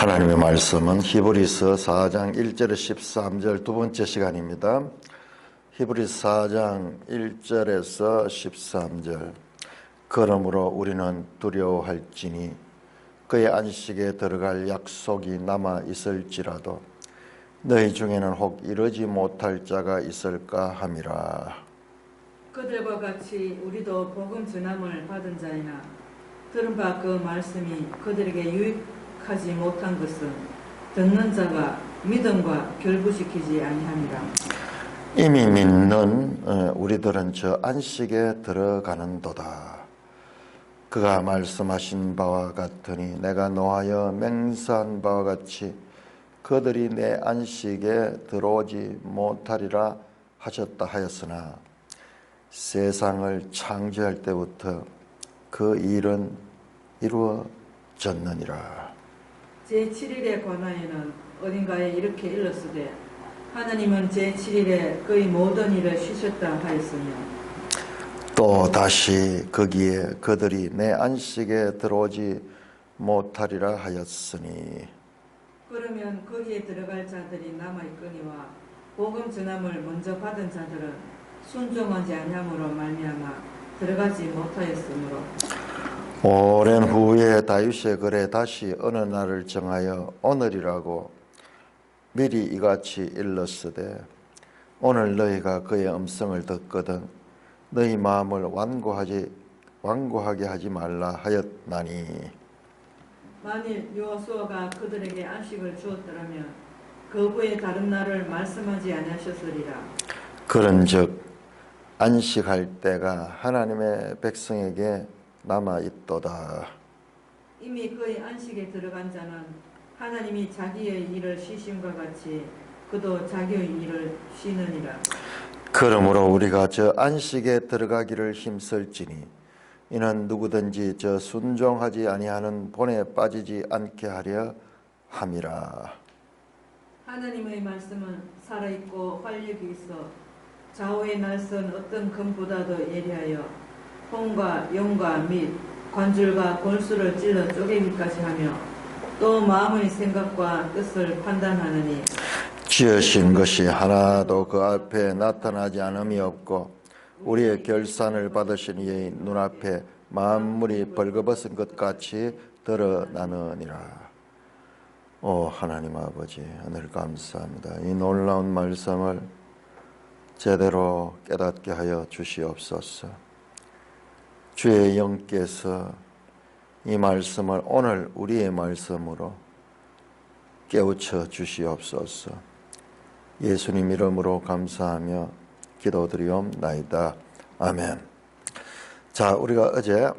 하나님의 말씀은 히브리서 4장 1절에서 13절 두 번째 시간입니다. 히브리서 4장 1절에서 13절. 그러므로 우리는 두려워할지니 그의 안식에 들어갈 약속이 남아 있을지라도 너희 중에는 혹 이르지 못할 자가 있을까 함이라. 그들과 같이 우리도 복음 전함을 받은 자이나 들은 바 그 말씀이 그들에게 유익하지 못한 것은 듣는 자가 믿음과 결부시키지 아니함이라. 이미 믿는 우리들은 저 안식에 들어가는도다. 그가 말씀하신 바와 같으니 내가 노하여 맹세한 바와 같이 그들이 내 안식에 들어오지 못하리라 하셨다 하였으나 세상을 창조할 때부터 그 일은 이루어졌느니라. 제7일에 관하여는 어딘가에 이렇게 일렀으되 하나님은 제7일에 그의 모든 일을 쉬셨다 하였으며 또 다시 거기에 그들이 내 안식에 들어오지 못하리라 하였으니 그러면 거기에 들어갈 자들이 남아있거니와 복음 전함을 먼저 받은 자들은 순종하지 아니함으로 말미암아 들어가지 못하였으므로 오랜 후에 다윗의 글에 다시 어느 날을 정하여 오늘이라고 미리 이같이 일렀으되 오늘 너희가 그의 음성을 듣거든 너희 마음을 완고하게 하지 말라 하였나니 만일 여호수아가 그들에게 안식을 주었더라면 그 후에 다른 날을 말씀하지 아니하셨으리라. 그런즉 안식할 때가 하나님의 백성에게 남아있도다. 이미 그의 안식에 들어간 자는 하나님이 자기의 일을 쉬심과 같이 그도 자기의 일을 쉬느니라. 그러므로 우리가 저 안식에 들어가기를 힘쓸지니 이는 누구든지 저 순종하지 아니하는 본에 빠지지 않게 하려 함이라. 하나님의 말씀은 살아있고 활력이 있어 좌우의 날선 어떤 금보다도 예리하여 혼과 영과 및 관절과 골수를 찔러 쪼개기까지 하며 또 마음의 생각과 뜻을 판단하느니 지으신 것이 하나도 그 앞에 나타나지 않음이 없고 우리의 결산을 받으신 이의 눈앞에 만물이 벌거벗은 것 같이 드러나느니라. 오 하나님 아버지 하늘 감사합니다. 이 놀라운 말씀을 제대로 깨닫게 하여 주시옵소서. 주의 영께서 이 말씀을 오늘 우리의 말씀으로 깨우쳐 주시옵소서. 예수님 이름으로 감사하며 기도드리옵나이다. 아멘. 자, 우리가 어제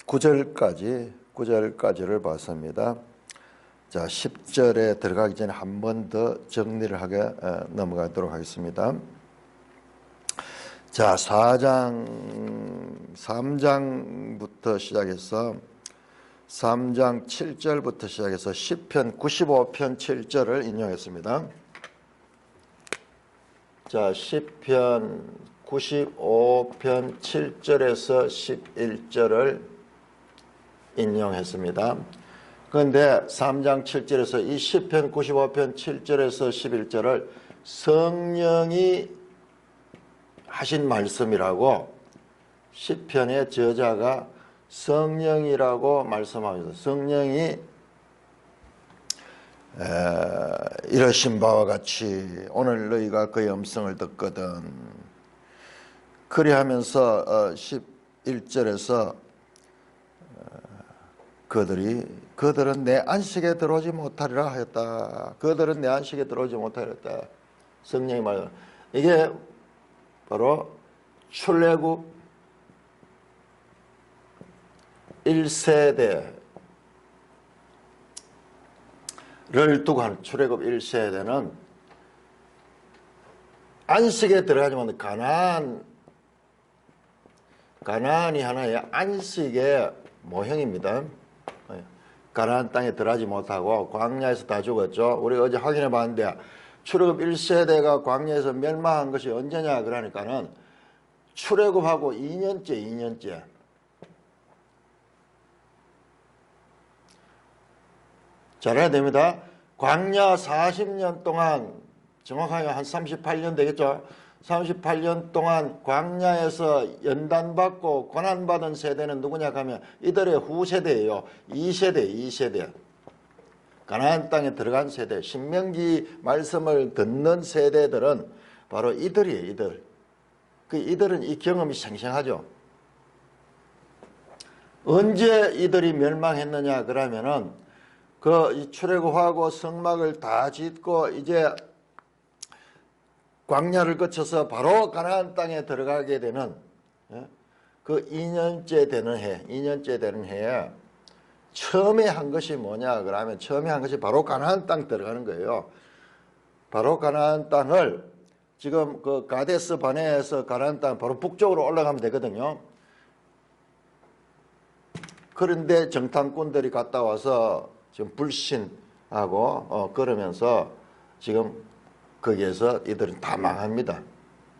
9절까지를 봤습니다. 자, 10절에 들어가기 전에 한 번 더 정리를 하게 넘어가도록 하겠습니다. 자, 3장부터 시작해서 3장 7절부터 시작해서 시편 95편 7절을 인용했습니다. 자, 시편 95편 7절에서 11절을 인용했습니다. 그런데 3장 7절에서 이 시편 95편 7절에서 11절을 성령이 하신 말씀이라고 시편의 저자가 성령이라고 말씀합니다. 성령이 이러신 바와 같이 오늘 너희가 그의 음성을 듣거든. 그리하면서 11절에서 그들은 내 안식에 들어오지 못하리라 하였다. 그들은 내 안식에 들어오지 못하리라 했다. 성령이 말합니다. 이게 바로 출애굽 1세대를 두고 하는 출애굽 1세대는 안식에 들어가지 못한 가나안이 하나의 안식의 모형입니다. 가나안 땅에 들어가지 못하고 광야에서 다 죽었죠. 우리가 어제 확인해 봤는데 출애굽 1세대가 광야에서 멸망한 것이 언제냐 그러니까는 출애굽하고 2년째 잘해야 됩니다. 광야 40년 동안, 정확하게 한 38년 되겠죠. 38년 동안 광야에서 연단받고 고난받은 세대는 누구냐 하면 이들의 후세대예요. 2세대. 가나안 땅에 들어간 세대, 신명기 말씀을 듣는 세대들은 바로 이들이에요. 이들은 이 경험이 생생하죠. 언제 이들이 멸망했느냐 그러면은 출애굽하고 성막을 다 짓고 이제 광야를 거쳐서 바로 가나안 땅에 들어가게 되는 그 2년째 되는 해에 처음에 한 것이 뭐냐 그러면 처음에 한 것이 바로 가나안 땅 들어가는 거예요. 바로 가나안 땅을 지금 그 가데스 바네에서 가나안 땅 바로 북쪽으로 올라가면 되거든요. 그런데 정탐꾼들이 갔다 와서 지금 불신하고 그러면서 지금 거기에서 이들은 다 망합니다.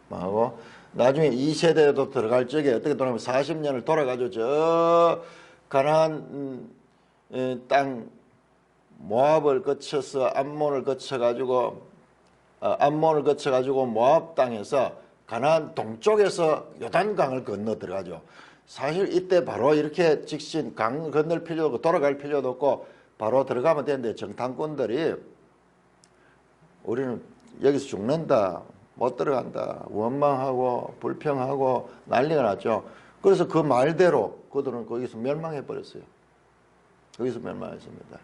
망하고 나중에 2세대도 들어갈 적에 어떻게 돌아가면 40년을 돌아가지고 저 가나안 땅 모압을 거쳐서 암몬을 거쳐가지고 모압 땅에서 가나안 동쪽에서 요단강을 건너 들어가죠. 사실 이때 바로 이렇게 직신 강 건널 필요도 없고 돌아갈 필요도 없고 바로 들어가면 되는데 정탐꾼들이 우리는 여기서 죽는다, 못 들어간다, 원망하고 불평하고 난리가 났죠. 그래서 그 말대로 그들은 거기서 멸망해 버렸어요. 거기서 멸망했습니다.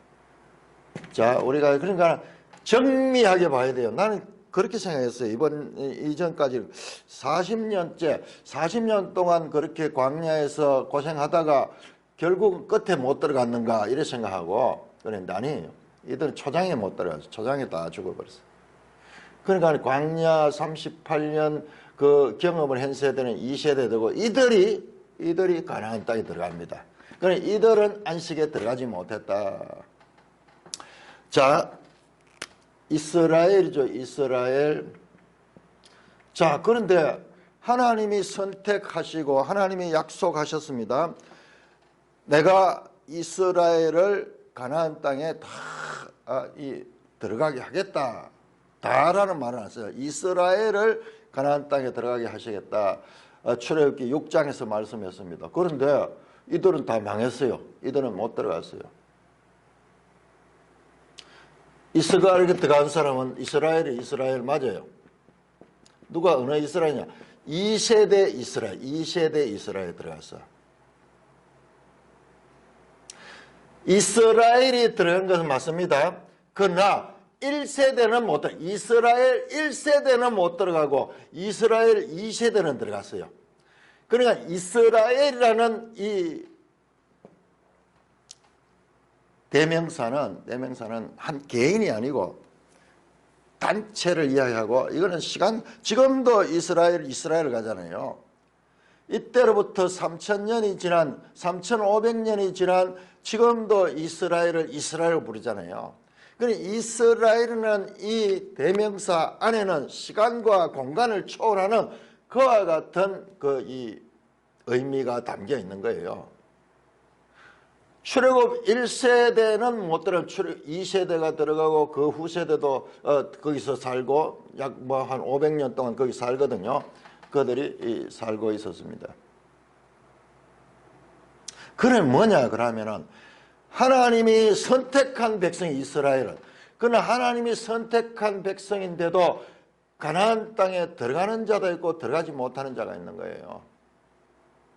자, 우리가 그러니까 정밀하게 봐야 돼요. 나는 그렇게 생각했어요. 이전까지 40년 동안 그렇게 광야에서 고생하다가 결국 끝에 못 들어갔는가 이래 생각하고 그런데 아니에요. 이들은 초장에 못 들어가서 초장에 다 죽어버렸어요. 그러니까 광야 38년 그 경험을 한 세대는 2세대되고 이들이 가나안 땅에 들어갑니다. 그러니까 이들은 안식에 들어가지 못했다. 자, 이스라엘이죠. 이스라엘. 자, 그런데 하나님이 선택하시고 하나님이 약속하셨습니다. 내가 이스라엘을 가나안 땅에 다 들어가게 하겠다. 다라는 말은 안 써요. 이스라엘을 가나안 땅에 들어가게 하시겠다. 출애굽기 6장에서 말씀했습니다. 그런데 이들은 다 망했어요. 이들은 못 들어갔어요. 이스라엘에 들어간 사람은 이스라엘 맞아요. 누가 어느 이스라엘이냐? 2세대 이스라엘 들어갔어. 이스라엘이 들어간 것은 맞습니다. 그러나 1세대는 못 들어가고 이스라엘 1세대는 못 들어가고 이스라엘 2세대는 들어갔어요. 그러니까 이스라엘이라는 이 대명사는 한 개인이 아니고 단체를 이야기하고 이거는 지금도 이스라엘 가잖아요. 이때로부터 3,500년이 지난 지금도 이스라엘을 부르잖아요. 그러니까 이스라엘은 이 대명사 안에는 시간과 공간을 초월하는 그와 같은 이 의미가 담겨 있는 거예요. 출애굽 1세대는 못 들어가고 2세대가 들어가고 그 후세대도 거기서 살고 약 한 500년 동안 거기 살거든요. 그들이 살고 있었습니다. 그래 뭐냐 그러면은 하나님이 선택한 백성이 이스라엘은 그러나 하나님이 선택한 백성인데도 가나안 땅에 들어가는 자도 있고 들어가지 못하는 자가 있는 거예요.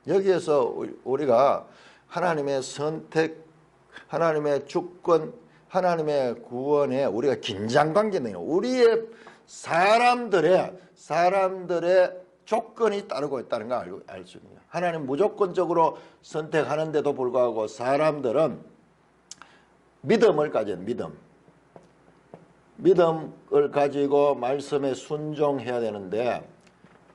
여기에서 우리가 하나님의 선택, 하나님의 주권, 하나님의 구원에 우리가 긴장관계는 우리의 사람들의 조건이 따르고 있다는 걸 알 수 있는 거예요. 하나님 무조건적으로 선택하는데도 불구하고 사람들은 믿음을 가진 믿음을 가지고 말씀에 순종해야 되는데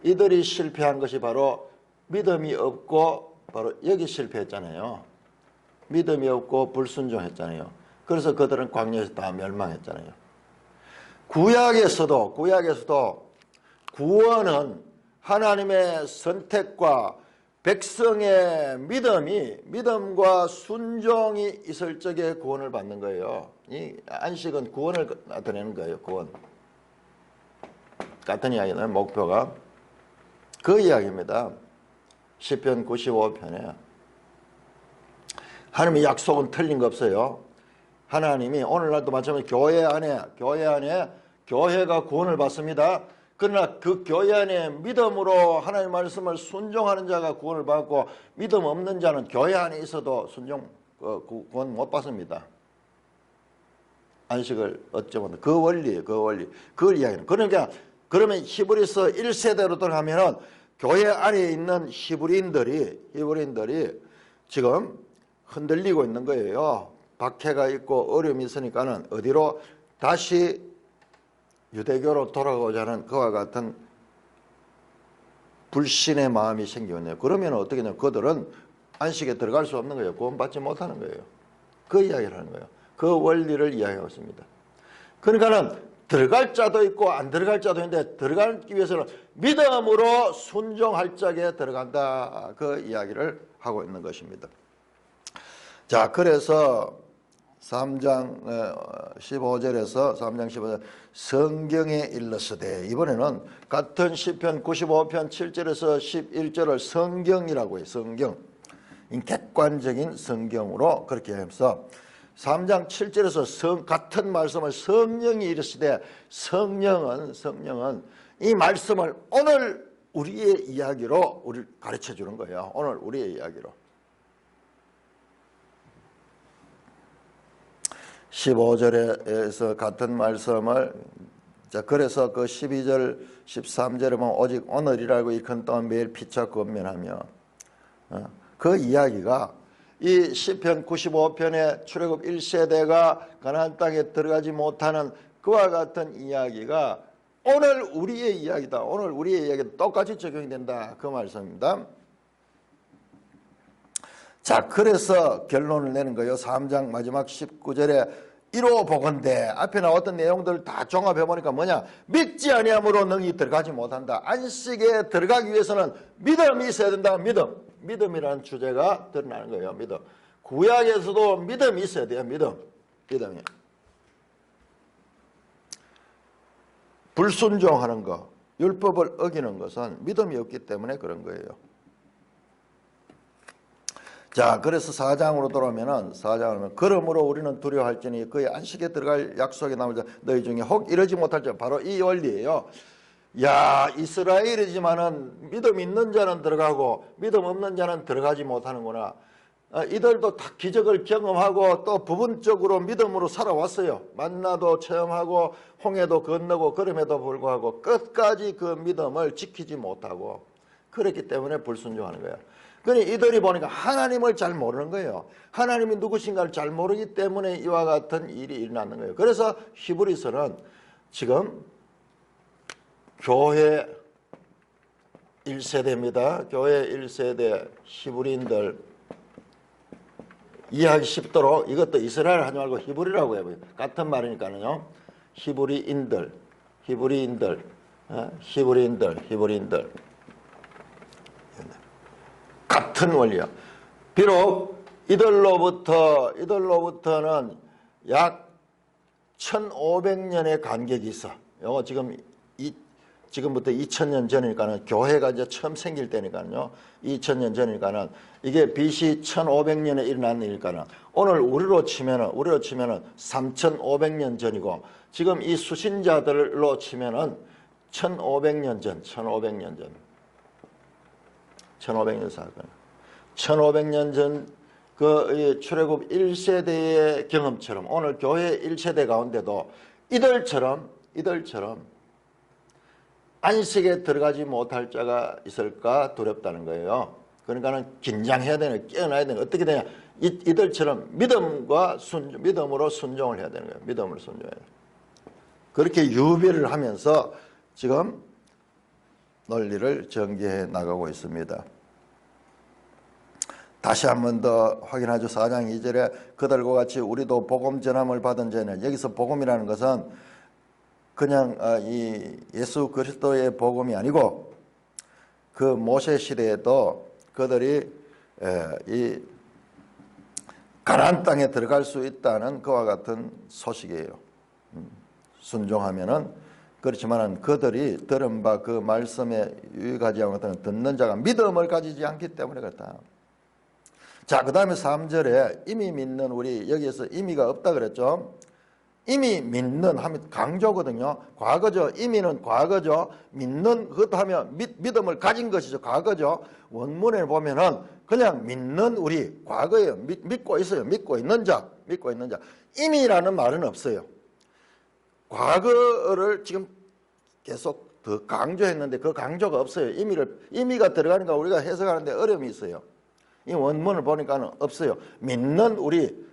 이들이 실패한 것이 바로 믿음이 없고 바로 여기 실패했잖아요. 믿음이 없고 불순종했잖아요. 그래서 그들은 광야에서 다 멸망했잖아요. 구약에서도 구원은 하나님의 선택과 백성의 믿음과 순종이 있을 적에 구원을 받는 거예요. 이 안식은 구원을 나타내는 거예요. 구원. 같은 이야기는 목표가 그 이야기입니다. 시편 95편에 하나님의 약속은 틀린 거 없어요. 하나님이 오늘날도 마찬가지로 교회 안에 교회가 구원을 받습니다. 그러나 그 교회 안에 믿음으로 하나님의 말씀을 순종하는 자가 구원을 받고 믿음 없는 자는 교회 안에 있어도 구원 못 받습니다. 안식을 얻지 못한 그 원리 그걸 이야기하는. 그러니까 그러면 히브리서 1세대로 들어가면은 교회 안에 있는 히브리인들이 지금 흔들리고 있는 거예요. 박해가 있고 어려움이 있으니까는 어디로 다시 유대교로 돌아가고자 하는 그와 같은 불신의 마음이 생기네요. 그러면 어떻게 되냐면 그들은 안식에 들어갈 수 없는 거예요. 구원받지 못하는 거예요. 그 이야기를 하는 거예요. 그 원리를 이야기하고 있습니다. 그러니까는 들어갈 자도 있고 안 들어갈 자도 있는데 들어가기 위해서는 믿음으로 순종할 적에 들어간다. 그 이야기를 하고 있는 것입니다. 자, 그래서 3장 15절에서 3장 15절 성경에 일렀으되 이번에는 같은 시편 95편 7절에서 11절을 성경이라고 해요. 성경. 객관적인 성경으로 그렇게 하면서 3장 7절에서 같은 말씀을 성령이 이르시되 성령은 이 말씀을 오늘 우리의 이야기로 우리를 가르쳐 주는 거예요. 오늘 우리의 이야기로. 15절에서 같은 말씀을 그래서 그 12절 13절에 보면 오직 오늘이라고 일컫는 동안 매일 피차 권면하며 그 이야기가 이 시편 95편의 출애굽 1세대가 가나안 땅에 들어가지 못하는 그와 같은 이야기가 오늘 우리의 이야기다. 오늘 우리의 이야기도 똑같이 적용이 된다. 그 말씀입니다. 자, 그래서 결론을 내는 거예요. 3장 마지막 19절에 이로 보건대 앞에 나왔던 내용들을 다 종합해 보니까 뭐냐? 믿지 아니함으로 능히 들어가지 못한다. 안식에 들어가기 위해서는 믿음이 있어야 된다. 믿음이라는 주제가 드러나는 거예요. 믿음. 구약에서도 믿음이 있어야 돼요. 믿음이. 불순종하는 거, 율법을 어기는 것은 믿음이 없기 때문에 그런 거예요. 자, 그래서 4장으로 돌아오면은 4장을 그러므로 우리는 두려워할지니 그의 안식에 들어갈 약속에 남을 자 너희 중에 혹 이러지 못할 자 바로 이 원리예요. 야, 이스라엘이지만은 믿음 있는 자는 들어가고 믿음 없는 자는 들어가지 못하는구나. 이들도 다 기적을 경험하고 또 부분적으로 믿음으로 살아왔어요. 만나도 체험하고 홍해도 건너고 그럼에도 불구하고 끝까지 그 믿음을 지키지 못하고 그렇기 때문에 불순종하는 거예요. 그러니 이들이 보니까 하나님을 잘 모르는 거예요. 하나님이 누구신가를 잘 모르기 때문에 이와 같은 일이 일어나는 거예요. 그래서 히브리서는 지금 교회 1세대입니다. 교회 1세대 히브리인들 이해하기 쉽도록 이것도 이스라엘 하지 말고 히브리라고 해요. 같은 말이니까요. 히브리인들. 같은 원리야. 비록 이들로부터는 약 1500년의 간격이 있어. 이거 지금부터 2000년 전이니까는 교회가 이제 처음 생길 때니까요. 2000년 전이니까는 이게 BC 1500년에 일어난 일이니까는 오늘 우리로 치면은 3500년 전이고 지금 이 수신자들로 치면은 1500년 전. 1500년 사건. 1500년 전 그 출애굽 1세대의 경험처럼 오늘 교회 1세대 가운데도 이들처럼 안식에 들어가지 못할 자가 있을까 두렵다는 거예요. 그러니까는 긴장해야 되는, 깨어나야 되는, 어떻게 되냐. 이들처럼 믿음으로 순종을 해야 되는 거예요. 믿음으로 순종해야 돼요. 그렇게 유비를 하면서 지금 논리를 전개해 나가고 있습니다. 다시 한 번 더 확인하죠. 4장 2절에 그들과 같이 우리도 복음 전함을 받은 자는 여기서 복음이라는 것은 그냥 이 예수 그리스도의 복음이 아니고 그 모세 시대에도 그들이 이 가나안 땅에 들어갈 수 있다는 그와 같은 소식이에요. 순종하면은. 그렇지만은 그들이 들은 바 그 말씀에 유익하지 않거든 듣는 자가 믿음을 가지지 않기 때문에 그렇다. 자, 그 다음에 3절에 이미 믿는 우리, 여기에서 이미가 없다 그랬죠. 이미 믿는 하면 강조거든요. 과거죠. 이미는 과거죠. 믿는 그것도 하면 믿음을 가진 것이죠. 과거죠. 원문에 보면은 그냥 믿는 우리 과거예요. 믿고 있어요. 믿고 있는 자. 믿고 있는 자. 이미라는 말은 없어요. 과거를 지금 계속 더 강조했는데 그 강조가 없어요. 이미가 들어가니까 우리가 해석하는데 어려움이 있어요. 이 원문을 보니까는 없어요. 믿는 우리.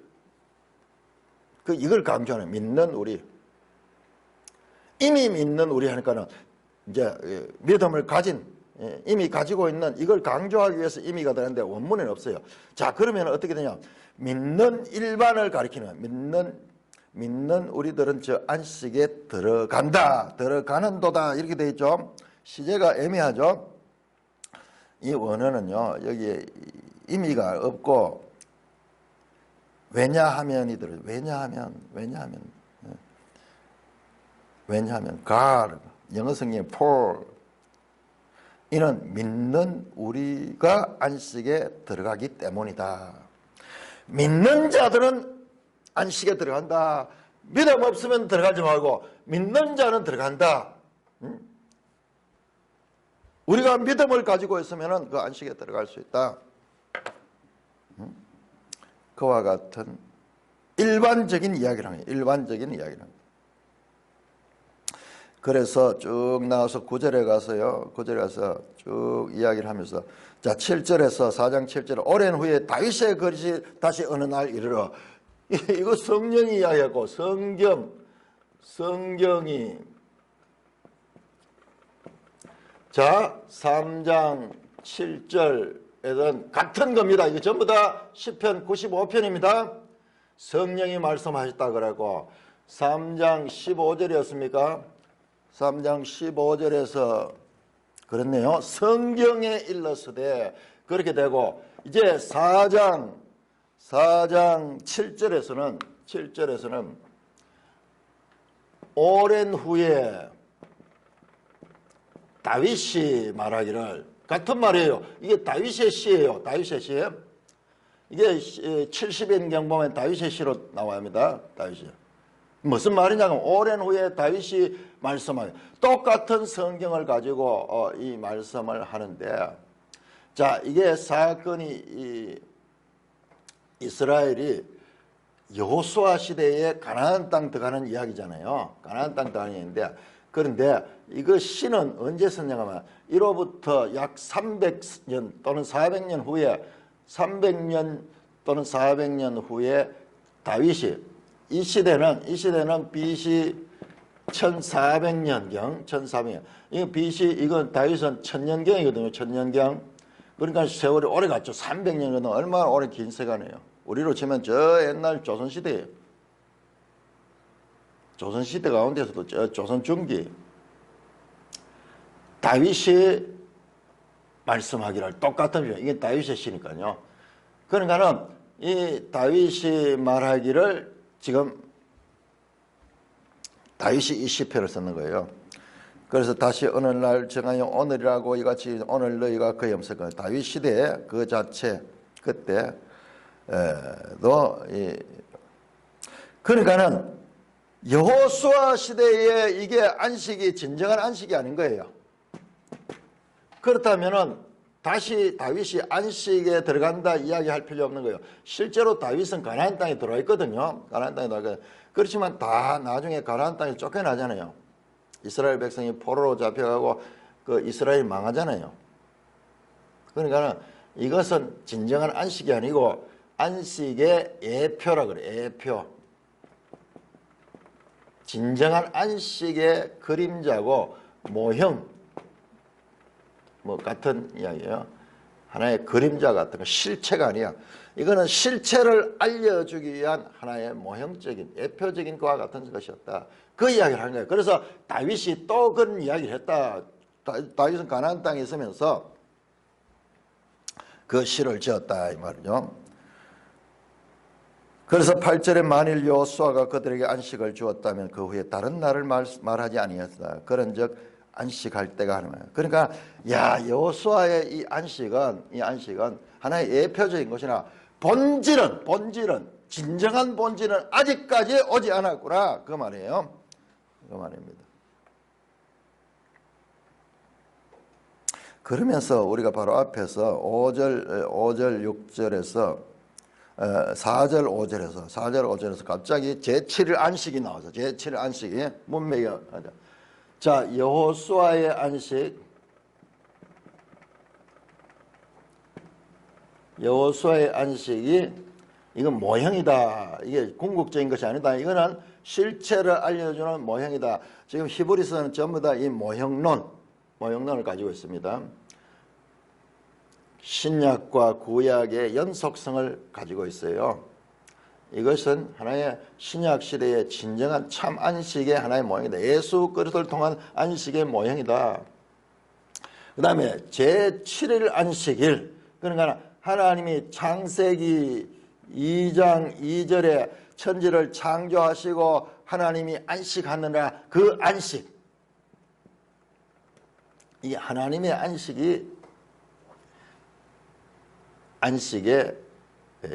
이걸 강조하는 믿는 우리. 이미 믿는 우리 하니까는 이제 믿음을 가진, 이미 가지고 있는 이걸 강조하기 위해서 이미가 되는데 원문에는 없어요. 자, 그러면 어떻게 되냐? 믿는 일반을 가리키는 믿는 우리들은 저 안식에 들어간다, 들어가는도다 이렇게 돼 있죠. 시제가 애매하죠. 이 원어는요 여기에 의미가 없고 왜냐하면이 들어요. 왜냐하면 God 영어 성경에 for 이는 믿는 우리가 안식에 들어가기 때문이다. 믿는 자들은 안식에 들어간다. 믿음 없으면 들어가지 말고 믿는 자는 들어간다. 우리가 믿음을 가지고 있으면 그 안식에 들어갈 수 있다. 그와 같은 일반적인 이야기를 해요. 일반적인 이야기를. 그래서 쭉 나와서 9절에 가서요. 9절에 가서 쭉 이야기를 하면서 자 7절에서 4장 7절 오랜 후에 다윗의 거짓이 다시 어느 날 이르러 이거 성령이 이야기하고 성경이 자 3장 7절에는 같은 겁니다. 이게 전부 다 시편 95편입니다. 성령이 말씀하셨다 그러고 3장 15절이었습니까? 3장 15절에서 그렇네요. 성경에 일렀으되 그렇게 되고 이제 4장 7절에서는 오랜 후에 다윗이 말하기를 같은 말이에요. 이게 다윗의 시예요. 다윗의 시. 이게 70인경 보면 다윗의 시로 나옵니다. 다윗이. 무슨 말이냐면 오랜 후에 다윗이 말씀하요. 똑같은 성경을 가지고 이 말씀을 하는데 자 이게 사건이 이스라엘이 여호수아 시대에 가나안 땅 들어가는 이야기잖아요. 가나안 땅 들어가는 이야기인데 그런데 이거 시는 언제 썼냐면 이로부터 약 300년 또는 400년 후에 300년 또는 400년 후에 다윗이 이 시대는 BC 1400년경 1400년 이거 BC 이건 다윗은 1000년경이거든요. 1000년경 그러니까 세월이 오래 갔죠. 300년이면 얼마나 오래 긴 세간이에요. 우리로 치면 저 옛날 조선시대예요. 조선시대 가운데서도 저 조선중기 다윗이 말씀하기를 똑같은 이게 다윗의 시니까요. 그러니까는 이 다윗이 말하기를 지금 다윗이 이 시편을 썼는 거예요. 그래서 다시 어느 날 정하여 오늘이라고 이같이 오늘 너희가 그 염색을 다윗 시대에 그 자체 그때 그러니까는 여호수아 시대에 이게 안식이 진정한 안식이 아닌 거예요. 그렇다면은 다시 다윗이 안식에 들어간다 이야기할 필요 없는 거예요. 실제로 다윗은 가나안 땅에 들어와 있거든요. 가나안 땅에 들어와 있거든요. 그렇지만 다 나중에 가나안 땅에 쫓겨나잖아요. 이스라엘 백성이 포로로 잡혀가고 그 이스라엘이 망하잖아요. 그러니까 이것은 진정한 안식이 아니고 안식의 예표라 그래. 예표. 진정한 안식의 그림자고 모형 뭐 같은 이야기예요. 하나의 그림자 같은 거 실체가 아니야. 이거는 실체를 알려주기 위한 하나의 모형적인 예표적인 것과 같은 것이었다. 그 이야기를 하는 거예요. 그래서 다윗이 또 그런 이야기를 했다. 다윗은 가나안 땅에 있으면서 그 시를 지었다 이 말이죠. 그래서 8절에 만일 여호수아가 그들에게 안식을 주었다면 그 후에 다른 날을 말하지 아니했다. 그런즉 안식할 때가 하는 거예요. 그러니까 여호수아의 이 안식은 하나의 예표적인 것이나 본질은 진정한 본질은 아직까지 오지 않았구나 그 말이에요. 그 말입니다. 그러면서 우리가 바로 앞에서 5절 6절에서 4절 5절에서 갑자기 제7일 안식이 나와서 제7일 안식이 문맥이 자 여호수아의 안식 여호수아의 안식이 이건 모형이다. 이게 궁극적인 것이 아니다. 이거는 실체를 알려주는 모형이다. 지금 히브리서는 전부 다 이 모형론을 가지고 있습니다. 신약과 구약의 연속성을 가지고 있어요. 이것은 하나의 신약 시대의 진정한 참 안식의 하나의 모형이다. 예수 그리스도를 통한 안식의 모형이다. 그 다음에 제7일 안식일, 그러니까 하나님이 창세기 2장 2절에 천지를 창조하시고 하나님이 안식하느라 그 안식, 이 하나님의 안식의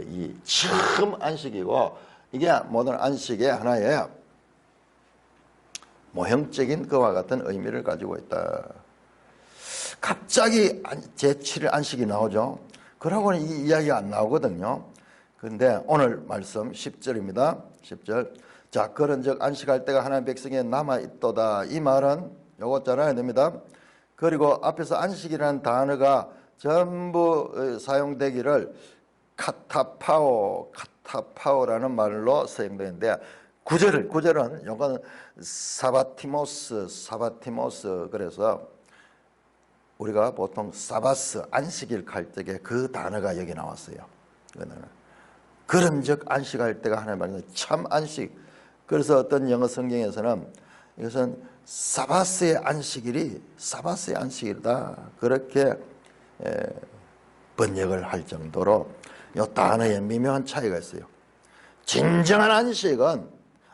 이 처음 안식이고, 이게 모든 안식의 하나의 모형적인 그와 같은 의미를 가지고 있다. 갑자기 제7일 안식이 나오죠. 그러고는 이 이야기가 안 나오거든요. 그런데 오늘 말씀 10절입니다. 10절. 자, 그런즉 안식할 때가 하나님 백성에 남아있도다. 이 말은 요것 잘 알아야 됩니다. 그리고 앞에서 안식이라는 단어가 전부 사용되기를 카타파오라는 말로 사용되는데, 구절은 요거는 사바티모스. 그래서 우리가 보통 사바스 안식일 갈 적에 그 단어가 여기 나왔어요. 그런즉 안식할 때가 하나님 말이죠. 참 안식. 그래서 어떤 영어 성경에서는 이것은 사바스의 안식일이다. 그렇게 번역을 할 정도로 이 단어에 미묘한 차이가 있어요. 진정한 안식은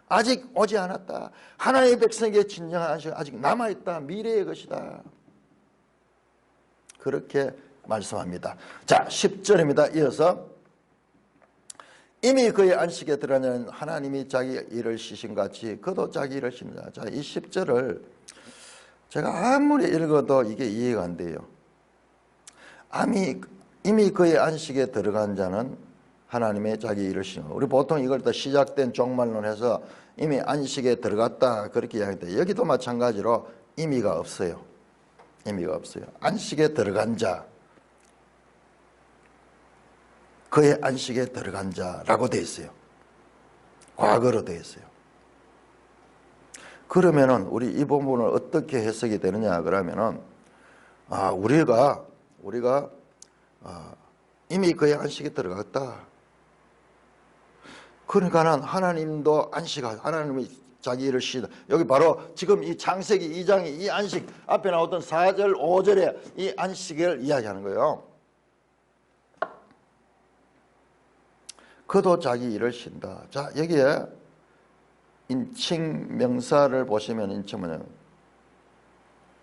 아직 오지 않았다. 하나님의 백성에게 진정한 안식은 아직 남아있다. 미래의 것이다. 그렇게 말씀합니다. 자, 10절입니다. 이어서 이미 그의 안식에 들어가는 하나님이 자기 일을 쉬신 같이 그도 자기 일을 쉽니다. 자, 이 10절을 제가 아무리 읽어도 이게 이해가 안 돼요. 이미 그의 안식에 들어간 자는 하나님의 자기 일을 쉬는 거. 우리 보통 이걸 또 시작된 종말론 해서 이미 안식에 들어갔다 그렇게 이야기합니다. 여기도 마찬가지로 의미가 없어요. 안식에 들어간 자, 그의 안식에 들어간 자라고 되어 있어요. 과거로 되어 있어요. 그러면은 우리 이 부분을 어떻게 해석이 되느냐 그러면은 우리가 이미 그의 안식에 들어갔다. 그러니까는 하나님도 하나님이 자기 일을 쉬다. 여기 바로 지금 이 창세기 2장의 이 안식, 앞에 나왔던 4절 5절에 이 안식을 이야기하는 거예요. 그도 자기 일을 쉰다. 자, 여기에 인칭 명사를 보시면 인칭은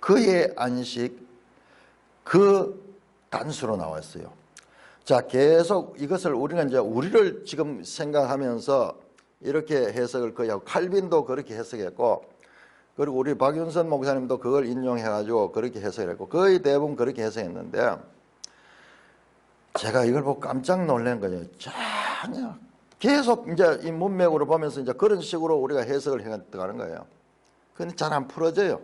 그의 안식, 그 단수로 나와 있어요. 자, 계속 이것을 우리가 이제 우리를 지금 생각하면서 이렇게 해석을 거의 하고, 칼빈도 그렇게 해석했고, 그리고 우리 박윤선 목사님도 그걸 인용해가지고 그렇게 해석했고, 거의 대부분 그렇게 해석했는데, 제가 이걸 보고 깜짝 놀란 거예요. 전혀 계속 이제 이 문맥으로 보면서 이제 그런 식으로 우리가 해석을 해 들어가는 거예요. 근데 잘 안 풀어져요.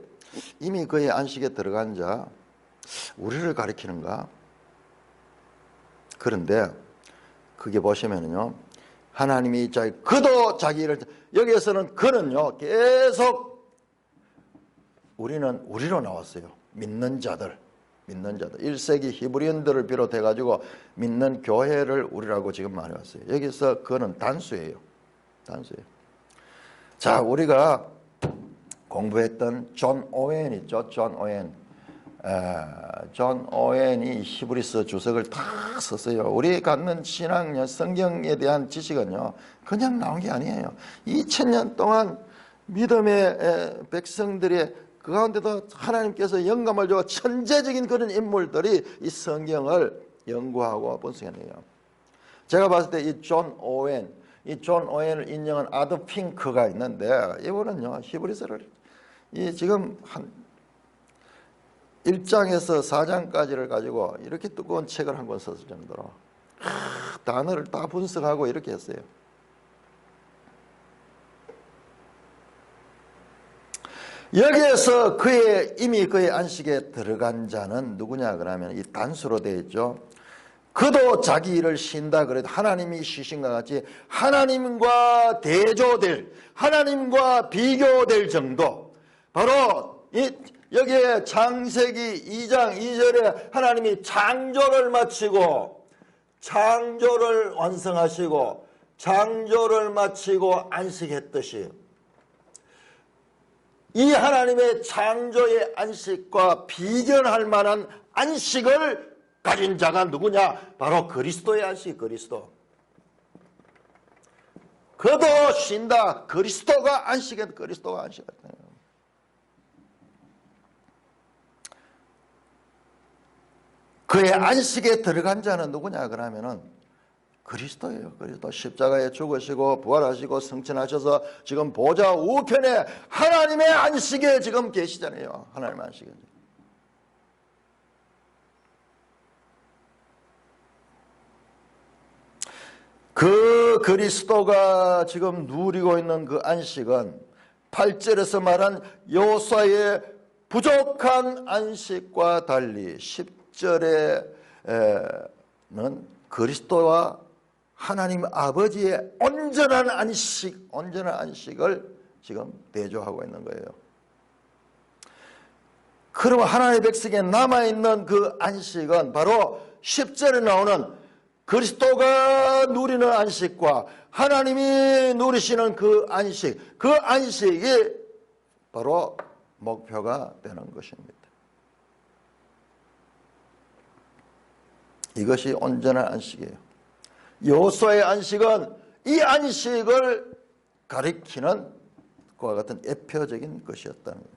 이미 그의 안식에 들어간 자, 우리를 가리키는가? 그런데 그게 보시면은요, 하나님이 그도 자기 일을, 여기에서는 그는요, 계속 우리로 나왔어요. 믿는 자들. 1세기 히브리인들을 비롯해가지고 믿는 교회를 우리라고 지금 말해왔어요. 여기서 그는 단수예요. 자, 우리가 공부했던 존 오웬 있죠. 존 오웬. 존 오웬이 히브리서 주석을 다 썼어요. 우리 갖는 신앙, 성경에 대한 지식은요, 그냥 나온 게 아니에요. 2000년 동안 믿음의 백성들의 그 가운데도 하나님께서 영감을 줘 천재적인 그런 인물들이 이 성경을 연구하고 분석해내요. 제가 봤을 때 이 존 오웬을 인정한 아드 핑크가 있는데, 이분은요, 히브리서를 지금 한 1장에서 4장까지를 가지고 이렇게 두꺼운 책을 한 권 썼을 정도로 단어를 다 분석하고 이렇게 했어요. 여기에서 이미 그의 안식에 들어간 자는 누구냐 그러면 이 단수로 되어 있죠. 그도 자기 일을 쉰다 그래도 하나님이 쉬신과 같이 하나님과 대조될, 하나님과 비교될 정도, 바로 여기에 창세기 2장 2절에 하나님이 창조를 마치고 창조를 완성하시고 창조를 마치고 안식했듯이 이 하나님의 창조의 안식과 비견할 만한 안식을 가진 자가 누구냐? 바로 그리스도의 안식, 그리스도. 그도 쉰다. 그리스도가 안식했다. 그리스도가 안식했다. 그의 안식에 들어간 자는 누구냐 그러면은 그리스도예요. 그리스도 십자가에 죽으시고 부활하시고 승천하셔서 지금 보좌 우편에 하나님의 안식에 지금 계시잖아요. 하나님의 안식에. 그 그리스도가 지금 누리고 있는 그 안식은 8절에서 말한 여호수아의 부족한 안식과 달리 10절에는 그리스도와 하나님 아버지의 온전한 안식을 지금 대조하고 있는 거예요. 그러면 하나님의 백성에 남아있는 그 안식은 바로 10절에 나오는 그리스도가 누리는 안식과 하나님이 누리시는 그 안식이 바로 목표가 되는 것입니다. 이것이 온전한 안식이에요. 여호수아의 안식은 이 안식을 가리키는 그와 같은 대표적인 것이었다는 겁니다.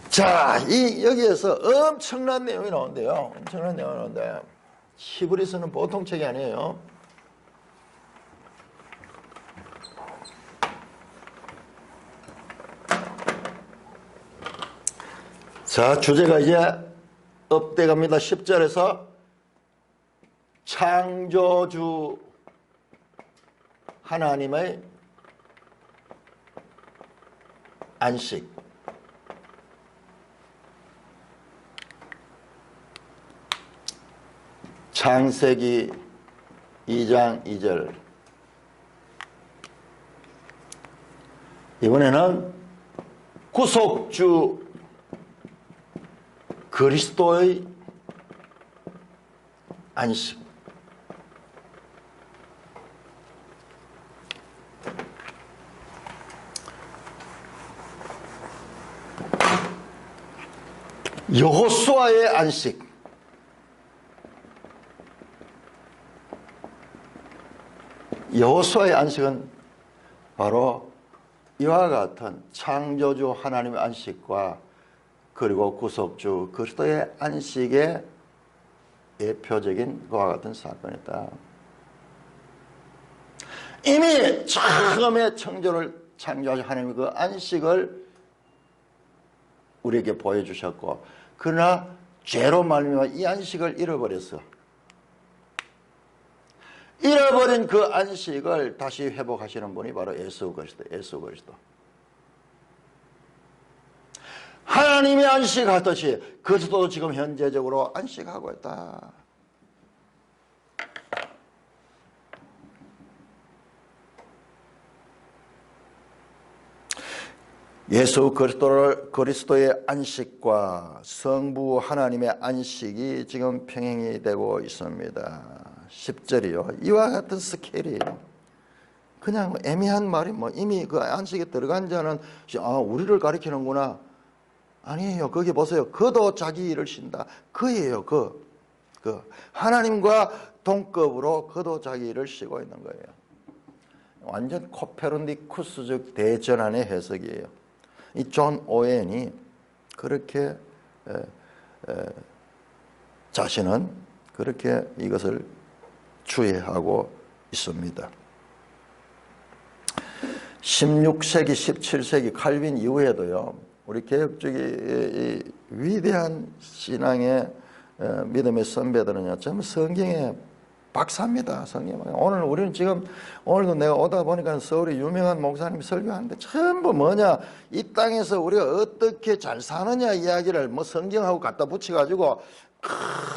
자, 여기에서 엄청난 내용이 나오는데요. 엄청난 내용이 나오는데, 히브리서는 보통 책이 아니에요. 자, 주제가 이제 업돼 갑니다. 10절에서 창조주 하나님의 안식. 창세기 2장 2절. 이번에는 구속주 그리스도의 안식. 여호수아의 안식. 여호수아의 안식은 바로 이와 같은 창조주 하나님의 안식과 그리고 구속주 그리스도의 안식의 대표적인 그와 같은 사건이다. 이미 처음에 창조를 창조하신 하나님의 그 안식을 우리에게 보여주셨고, 그러나 죄로 말미암아 이 안식을 잃어버렸어. 잃어버린 그 안식을 다시 회복하시는 분이 바로 예수 그리스도. 하나님이 안식하듯이 그리스도도 지금 현재적으로 안식하고 있다. 예수 그리스도의 안식과 성부 하나님의 안식이 지금 평행이 되고 있습니다. 10절이요. 이와 같은 스케일이에요. 그냥 애매한 말이 뭐 이미 그 안식에 들어간 자는 우리를 가리키는구나. 아니에요. 거기 보세요. 그도 자기 일을 쉰다. 그예요. 그 하나님과 동급으로 그도 자기 일을 쉬고 있는 거예요. 완전 코페르니쿠스적 대전환의 해석이에요. 이 존 오웬이 그렇게 자신은 그렇게 이것을 주의하고 있습니다. 16세기, 17세기 칼빈 이후에도요, 우리 개혁주의 위대한 신앙의 믿음의 선배들은요, 전부 성경의 박사입니다. 성경. 오늘 우리는 지금, 오늘도 내가 오다 보니까 서울에 유명한 목사님이 설교하는데 전부 뭐냐, 이 땅에서 우리가 어떻게 잘 사느냐 이야기를 뭐 성경하고 갖다 붙여가지고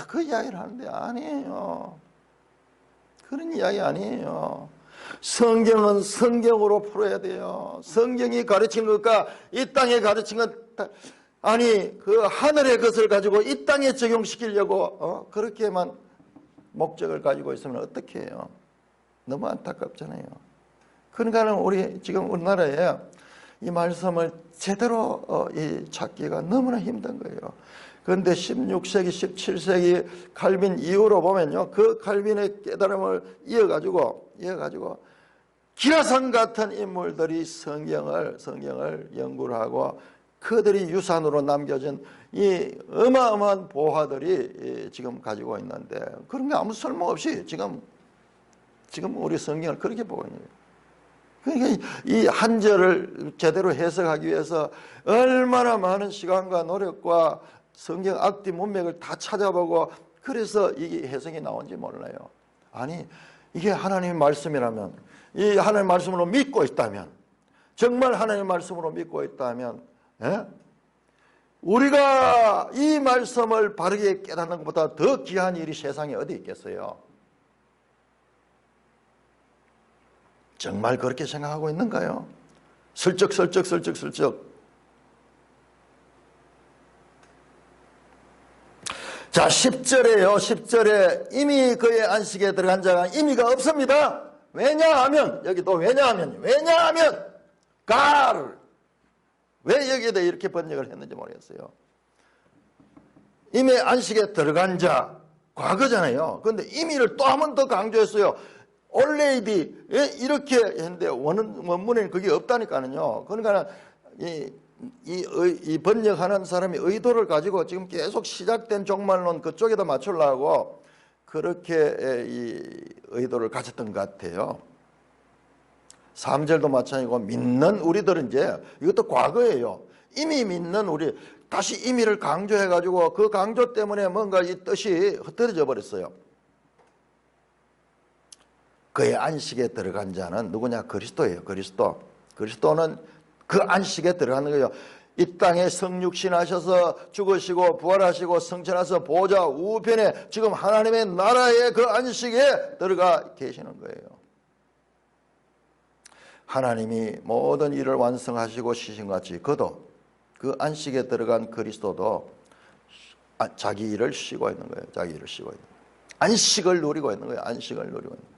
그 이야기를 하는데 아니에요. 그런 이야기 아니에요. 성경은 성경으로 풀어야 돼요. 성경이 가르친 것과 이 땅에 가르친 것, 아니 그 하늘의 것을 가지고 이 땅에 적용시키려고 그렇게만 목적을 가지고 있으면 어떻게 해요? 너무 안타깝잖아요. 그러니까 우리 지금 우리나라에 이 말씀을 제대로 찾기가 너무나 힘든 거예요. 그런데 16세기, 17세기 칼빈 이후로 보면요, 그 칼빈의 깨달음을 이어가지고 기라성 같은 인물들이 성경을 연구를 하고 그들이 유산으로 남겨진 이 어마어마한 보화들이 지금 가지고 있는데 그런 게 아무 쓸모없이 지금 우리 성경을 그렇게 보고 있는 거예요. 그러니까 이 한 절을 제대로 해석하기 위해서 얼마나 많은 시간과 노력과 성경 앞뒤 문맥을 다 찾아보고 그래서 이게 해석이 나온지 몰라요. 아니 이게 하나님의 말씀이라면, 이 하나님의 말씀으로 믿고 있다면, 정말 하나님의 말씀으로 믿고 있다면, 우리가 이 말씀을 바르게 깨닫는 것보다 더 귀한 일이 세상에 어디 있겠어요? 정말 그렇게 생각하고 있는가요? 슬쩍. 자, 10절에요. 10절에 이미 그의 안식에 들어간 자가 의미가 없습니다. 왜냐하면, 여기도 왜냐하면, God. 왜 여기에다 이렇게 번역을 했는지 모르겠어요. 이미 안식에 들어간 자, 과거잖아요. 그런데 의미를 또 한 번 더 강조했어요. already, 이렇게 했는데 원문에는 그게 없다니까요. 그러니까 이 번역하는 사람이 의도를 가지고 지금 계속 시작된 종말론 그쪽에다 맞추려고 그렇게 이 의도를 가졌던 것 같아요. 3절도 마찬가지고 믿는 우리들은 이제 이것도 과거예요. 이미 믿는 우리 다시 의미를 강조해가지고 그 강조 때문에 뭔가 이 뜻이 흩어져 버렸어요. 그의 안식에 들어간 자는 누구냐? 그리스도예요. 그리스도는 그 안식에 들어가는 거예요. 이 땅에 성육신하셔서 죽으시고 부활하시고 성천하셔서 보좌 우편에 지금 하나님의 나라의 그 안식에 들어가 계시는 거예요. 하나님이 모든 일을 완성하시고 쉬신 것 같이 그도 그 안식에 들어간 그리스도도 자기 일을 쉬고 있는 거예요. 자기 일을 쉬고 있는 거예요. 안식을 누리고 있는 거예요. 안식을 누리고 있는 거예요.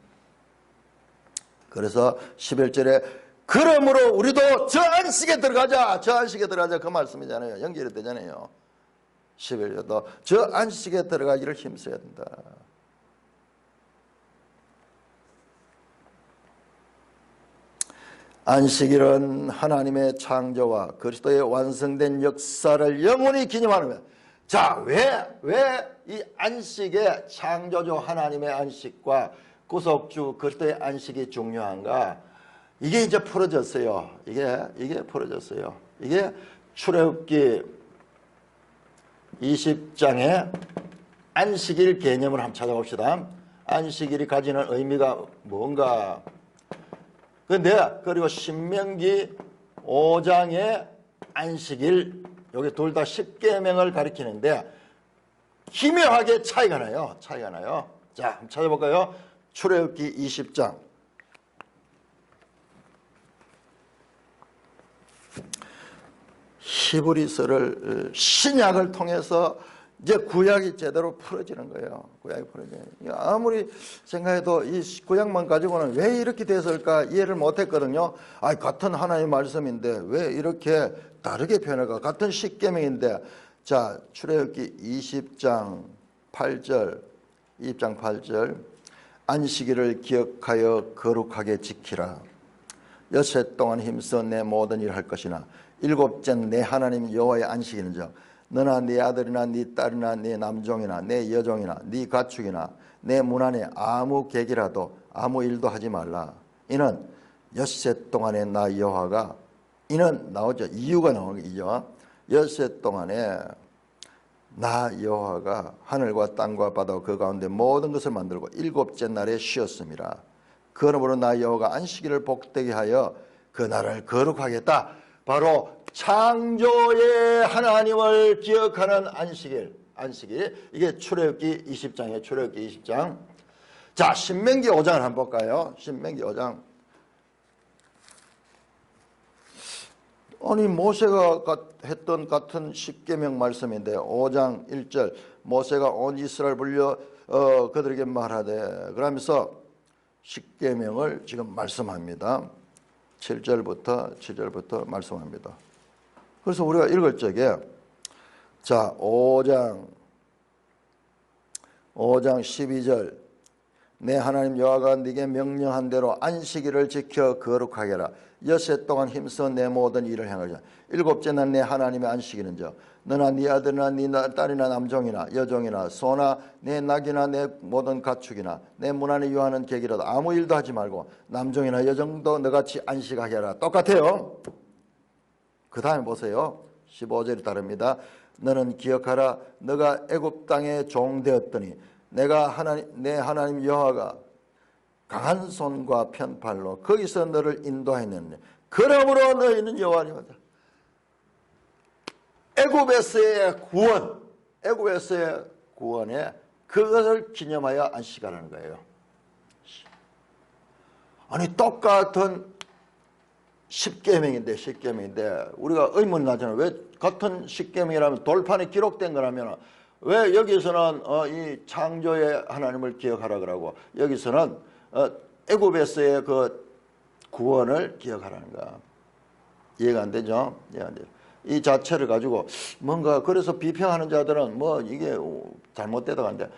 그래서 11절에 그러므로 우리도 저 안식에 들어가자. 저 안식에 들어가자. 그 말씀이잖아요. 연결이 되잖아요. 11절도 저 안식에 들어가기를 힘써야 된다. 안식일은 하나님의 창조와 그리스도의 완성된 역사를 영원히 기념하는 거예요. 자, 왜 이 안식의 창조주 하나님의 안식과 구속주 그리스도의 안식이 중요한가? 이게 이제 풀어졌어요. 이게 풀어졌어요. 이게 출애굽기 20장의 안식일 개념을 한번 찾아봅시다. 안식일이 가지는 의미가 뭔가? 근데 그리고 신명기 5장의 안식일, 여기 둘 다 10계명을 가리키는데 기묘하게 차이가 나요. 자, 한번 찾아볼까요? 출애굽기 20장. 히브리서를 신약을 통해서 이제 구약이 제대로 풀어지는 거예요. 구약이 풀어져요. 아무리 생각해도 이 구약만 가지고는 왜 이렇게 됐을까 이해를 못했거든요. 같은 하나님의 말씀인데 왜 이렇게 다르게 표현할까? 같은 십계명인데, 자, 출애굽기 20장 8절, 20장 8절, 안식일을 기억하여 거룩하게 지키라. 엿새 동안 힘써 내 모든 일을 할 것이나 일곱째는 내 하나님 여호와의 안식일인즉 너나 네 아들이나 네 딸이나 네 남종이나 네 여종이나 네 가축이나 내 문 안에 아무 객이라도 아무 일도 하지 말라. 이는 엿새 동안에 나 여호와가, 이는 나오죠. 이유가 나오는 거죠. 엿새 동안에 나 여호와가 하늘과 땅과 바다와 그 가운데 모든 것을 만들고 일곱째 날에 쉬었습니다. 그러므로 나 여호와가 안식일을 복되게 하여 그 날을 거룩하겠다. 바로 창조의 하나님을 기억하는 안식일. 이게 출애굽기 20장이에요. 출애굽기 20장. 자, 신명기 5장을 한번 볼까요? 신명기 5장. 아니, 모세가 했던 같은 십계명 말씀인데 5장 1절, 모세가 온 이스라엘 불려 그들에게 말하되, 그러면서 십계명을 지금 말씀합니다. 7절부터 말씀합니다. 그래서 우리가 읽을 적에, 자, 5장 12절, 내 하나님 여호와가 네게 명령한 대로 안식일을 지켜 거룩하게 하라. 엿새 동안 힘써 내 모든 일을 행하자. 일곱째 날 내 하나님의 안식일은즉 너나 네 아들이나 네 딸이나 남종이나 여종이나 소나 내 낙이나 내 모든 가축이나 내 문 안에 유하는 객이라도 아무 일도 하지 말고 남종이나 여종도 너같이 안식하게 하라. 똑같아요. 그 다음에 보세요. 15절이 다릅니다. 너는 기억하라. 너가 애굽 땅에 종되었더니 내 하나님 여호와가 강한 손과 편팔로 거기서 너를 인도했느니 그러므로 너희는 여호와니로다. 애굽에서의 구원에 그것을 기념하여 안식하라는 거예요. 아니, 똑같은 십계명인데 우리가 의문이 나잖아요. 왜 같은 십계명이라면 돌판에 기록된 거라면 왜 여기서는 이 창조의 하나님을 기억하라 그러고 여기서는 애굽에서의 그 구원을 기억하라는가? 이해가 안 되죠? 이해가 안 돼요. 이 자체를 가지고 뭔가, 그래서 비평하는 자들은 뭐 이게 잘못되다 간데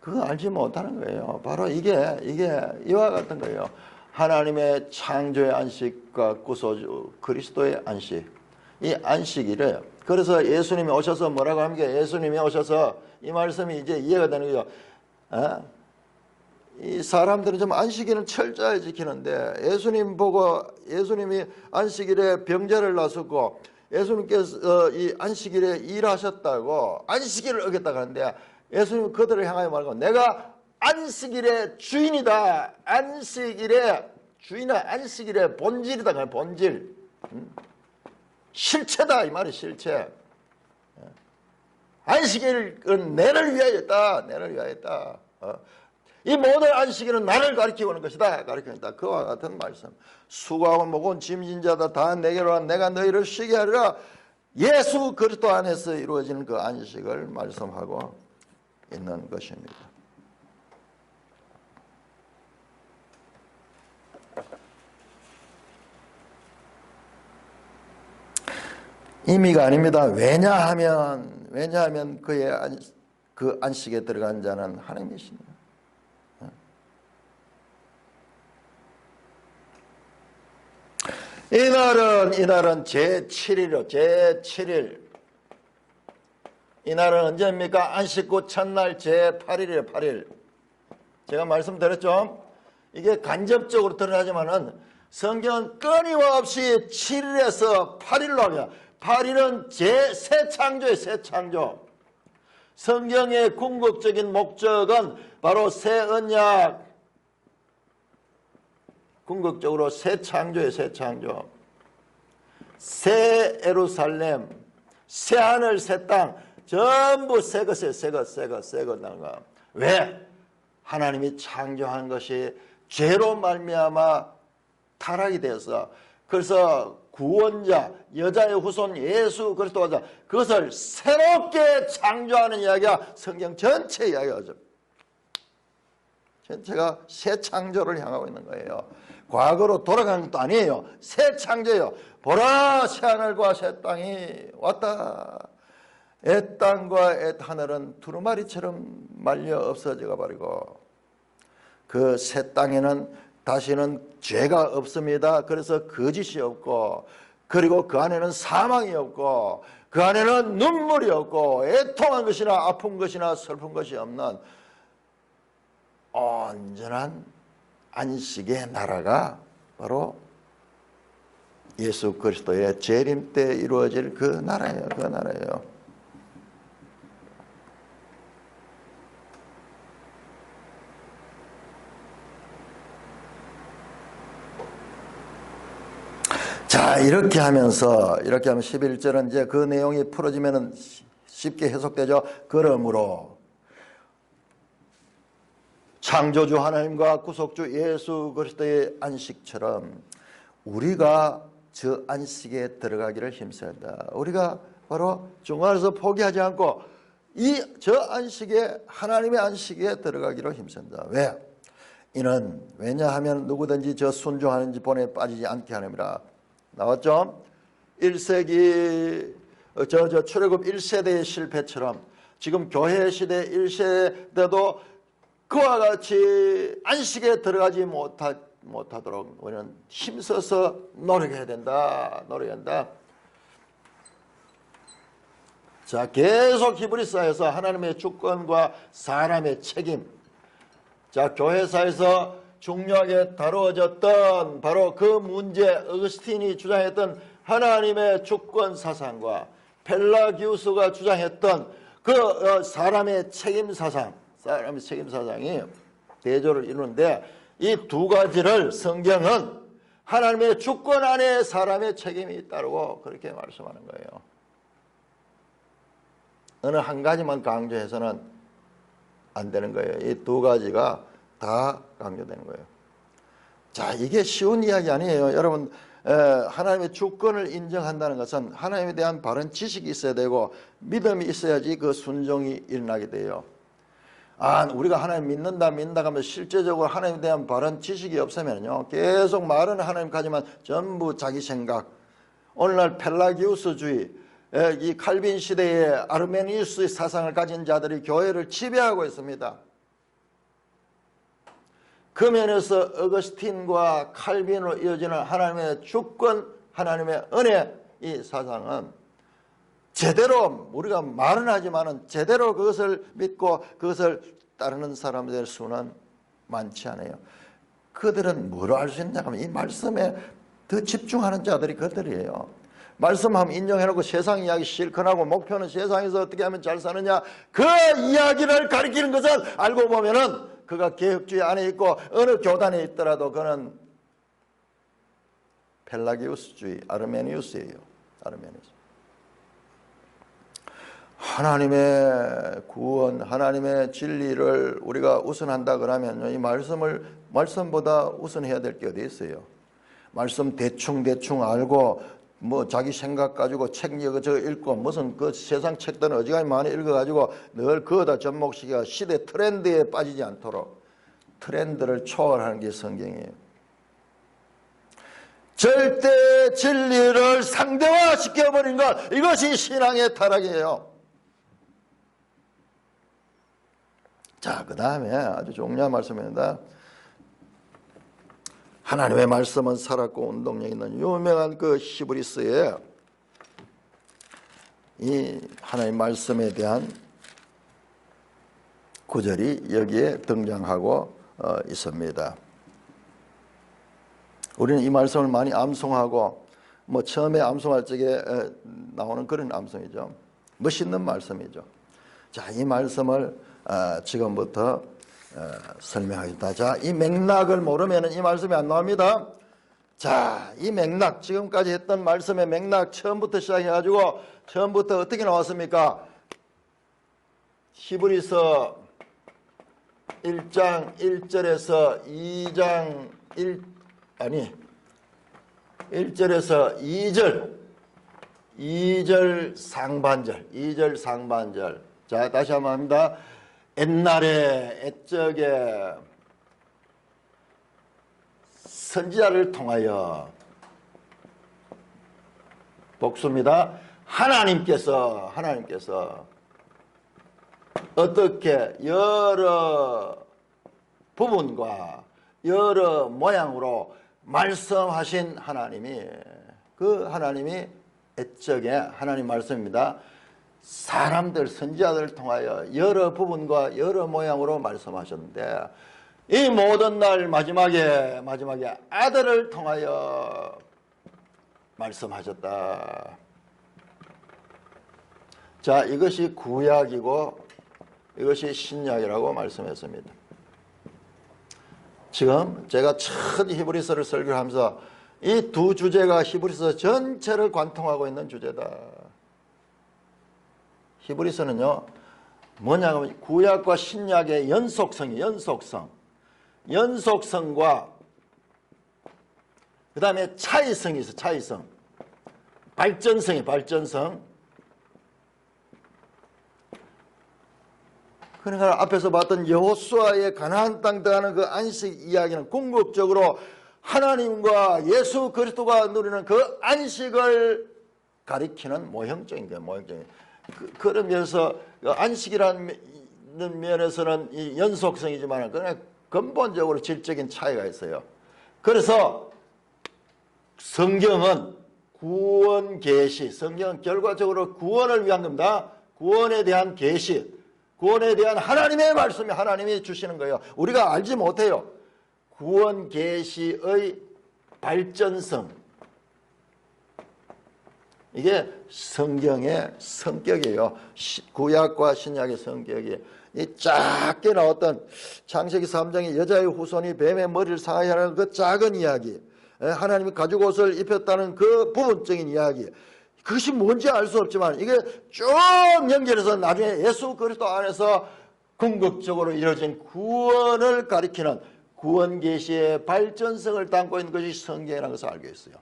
그거 알지 못하는 거예요. 바로 이게 이와 같은 거예요. 하나님의 창조의 안식과 구소주 그리스도의 안식, 이 안식일에, 그래서 예수님이 오셔서 뭐라고 합니까? 예수님이 오셔서 이 말씀이 이제 이해가 되는 거죠. 이 사람들은 좀 안식일은 철저히 지키는데 예수님이 안식일에 병자를 나섰고 예수님께서 이 안식일에 일하셨다고 안식일을 어겼다고 하는데 예수님은 그들을 향하여 말하고 내가 안식일의 주인이다. 안식일의 본질이다. 본질. 실체다. 이 말이 실체. 안식일은 내를 위하였다. 이 모든 안식일은 나를 가리키고 있는 것이다. 그와 같은 말씀. 수고하고 무거운 짐진 자다 다 내게로 와 내가 너희를 쉬게 하리라. 예수 그리스도 안에서 이루어지는 그 안식을 말씀하고 있는 것입니다. 임의가 아닙니다. 왜냐하면 그의 그 안식에 들어간 자는 하나님이십니다. 이날은 제7일이요. 제7일. 이날은 언제입니까? 안식구 첫날 제8일이에요. 8일. 제가 말씀드렸죠? 이게 간접적으로 드러나지만은 성경은 끊임없이 7일에서 8일로 합니다. 8일은 새 창조예요. 새 창조. 성경의 궁극적인 목적은 바로 새 언약, 궁극적으로 새 창조예요. 새 창조. 새 예루살렘, 새 하늘, 새 땅, 전부 새 것이에요. 새 것. 왜? 하나님이 창조한 것이 죄로 말미암아 타락이 되어서, 그래서 구원자, 여자의 후손 예수 그리스도가 그것을 새롭게 창조하는 이야기가 성경 전체 이야기하죠. 전체가 새 창조를 향하고 있는 거예요. 과거로 돌아가는 것도 아니에요. 새 창조예요. 보라, 새 하늘과 새 땅이 왔다. 애 땅과 애 하늘은 두루마리처럼 말려 없어져 버리고 그 새 땅에는 다시는 죄가 없습니다. 그래서 거짓이 없고, 그리고 그 안에는 사망이 없고, 그 안에는 눈물이 없고, 애통한 것이나 아픈 것이나 슬픈 것이 없는 온전한 안식의 나라가 바로 예수 그리스도의 재림 때 이루어질 그 나라예요. 그 나라예요. 자, 이렇게 하면 11절은 이제 그 내용이 풀어지면은 쉽게 해석되죠. 그러므로 창조주 하나님과 구속주 예수 그리스도의 안식처럼 우리가 저 안식에 들어가기를 힘써야 한다. 우리가 바로 중간에서 포기하지 않고 저 안식에, 하나님의 안식에 들어가기를 힘쓴다. 왜? 이는 왜냐하면 누구든지 저 순종하는 지본에 빠지지 않게 하느니라. 나왔죠? 1세기 출애굽 1세대의 실패처럼 지금 교회 시대 1세대도 그와 같이 안식에 들어가지 못하도록 우리는 힘써서 노력해야 된다. 노력한다. 자, 계속 히브리서에서 하나님의 주권과 사람의 책임. 자, 교회사에서 중요하게 다루어졌던 바로 그 문제, 어거스틴이 주장했던 하나님의 주권 사상과 펠라기우스가 주장했던 그 사람의 책임 사상, 사람의 책임 사상이 대조를 이루는데 이 두 가지를 성경은 하나님의 주권 안에 사람의 책임이 있다고 그렇게 말씀하는 거예요. 어느 한 가지만 강조해서는 안 되는 거예요. 이 두 가지가 다 강조되는 거예요. 자, 이게 쉬운 이야기 아니에요. 여러분, 하나님의 주권을 인정한다는 것은 하나님에 대한 바른 지식이 있어야 되고 믿음이 있어야지 그 순종이 일어나게 돼요. 우리가 하나님 믿는다 하면 실제적으로 하나님에 대한 바른 지식이 없으면요, 계속 말은 하나님 가지만 전부 자기 생각. 오늘날 펠라기우스주의, 이 칼빈 시대의 아르메니우스의 사상을 가진 자들이 교회를 지배하고 있습니다. 그 면에서 어거스틴과 칼빈으로 이어지는 하나님의 주권, 하나님의 은혜, 이 사상은 제대로 우리가 말은 하지만은 제대로 그것을 믿고 그것을 따르는 사람들의 수는 많지 않아요. 그들은 뭘 알 수 있냐 하면 이 말씀에 더 집중하는 자들이 그들이에요. 말씀하면 인정해놓고 세상 이야기 실컷 하고 목표는 세상에서 어떻게 하면 잘 사느냐, 그 이야기를 가리키는 것은 알고 보면은 그가 개혁주의 안에 있고 어느 교단에 있더라도 그는 펠라기우스주의, 아르메니우스예요. 아르메니우스. 하나님의 구원, 하나님의 진리를 우리가 우선한다 그러면 이 말씀보다 우선해야 될 게 어디 있어요? 말씀 대충 알고 뭐 자기 생각 가지고 책 이거 읽고 무슨 그 세상 책들은 어지간히 많이 읽어가지고 늘 그거다 접목시켜 시대 트렌드에 빠지지 않도록 트렌드를 초월하는 게 성경이에요. 절대 진리를 상대화시켜버린 것, 이것이 신앙의 타락이에요. 자, 그 다음에 아주 중요한 말씀입니다. 하나님의 말씀은 살았고 운동력 있는 유명한 그 히브리서에 이 하나님의 말씀에 대한 구절이 여기에 등장하고 있습니다. 우리는 이 말씀을 많이 암송하고 뭐 처음에 암송할 적에 나오는 그런 암송이죠. 멋있는 말씀이죠. 자, 이 말씀을 지금부터 설명하겠다. 자, 이 맥락을 모르면 이 말씀이 안 나옵니다. 자, 이 맥락, 지금까지 했던 말씀의 맥락 처음부터 시작해가지고 처음부터 어떻게 나왔습니까? 히브리서 1장 1절에서 2장 1절에서 2절 상반절. 자, 다시 한번 합니다. 옛날에 옛적에 선지자를 통하여 복수입니다. 하나님께서 어떻게 여러 부분과 여러 모양으로 말씀하신 하나님이, 그 하나님이 옛적에 하나님 말씀입니다. 사람들 선지자들을 통하여 여러 부분과 여러 모양으로 말씀하셨는데 이 모든 날 마지막에 아들을 통하여 말씀하셨다. 자, 이것이 구약이고 이것이 신약이라고 말씀했습니다. 지금 제가 첫 히브리서를 설교하면서 이 두 주제가 히브리서 전체를 관통하고 있는 주제다. 히브리서는요, 뭐냐면 구약과 신약의 연속성과 그 다음에 차이성이 있어. 발전성. 그러니까 앞에서 봤던 여호수아의 가나안 땅 들어가는 그 안식 이야기는 궁극적으로 하나님과 예수 그리스도가 누리는 그 안식을 가리키는 모형적인 거예요. 그런 면에서 안식이라는 면에서는 이 연속성이지만 그냥 근본적으로 질적인 차이가 있어요. 그래서 성경은 구원 계시, 성경은 결과적으로 구원을 위한 겁니다. 구원에 대한 계시, 구원에 대한 하나님의 말씀이 하나님이 주시는 거예요. 우리가 알지 못해요. 구원 계시의 발전성, 이게 성경의 성격이에요. 구약과 신약의 성격이. 이 작게 나왔던 창세기 3장의 여자의 후손이 뱀의 머리를 상하게 하는 그 작은 이야기, 하나님이 가죽 옷을 입혔다는 그 부분적인 이야기, 그것이 뭔지 알 수 없지만 이게 쭉 연결해서 나중에 예수 그리스도 안에서 궁극적으로 이루어진 구원을 가리키는 구원 계시의 발전성을 담고 있는 것이 성경이라는 것을 알고 있어요.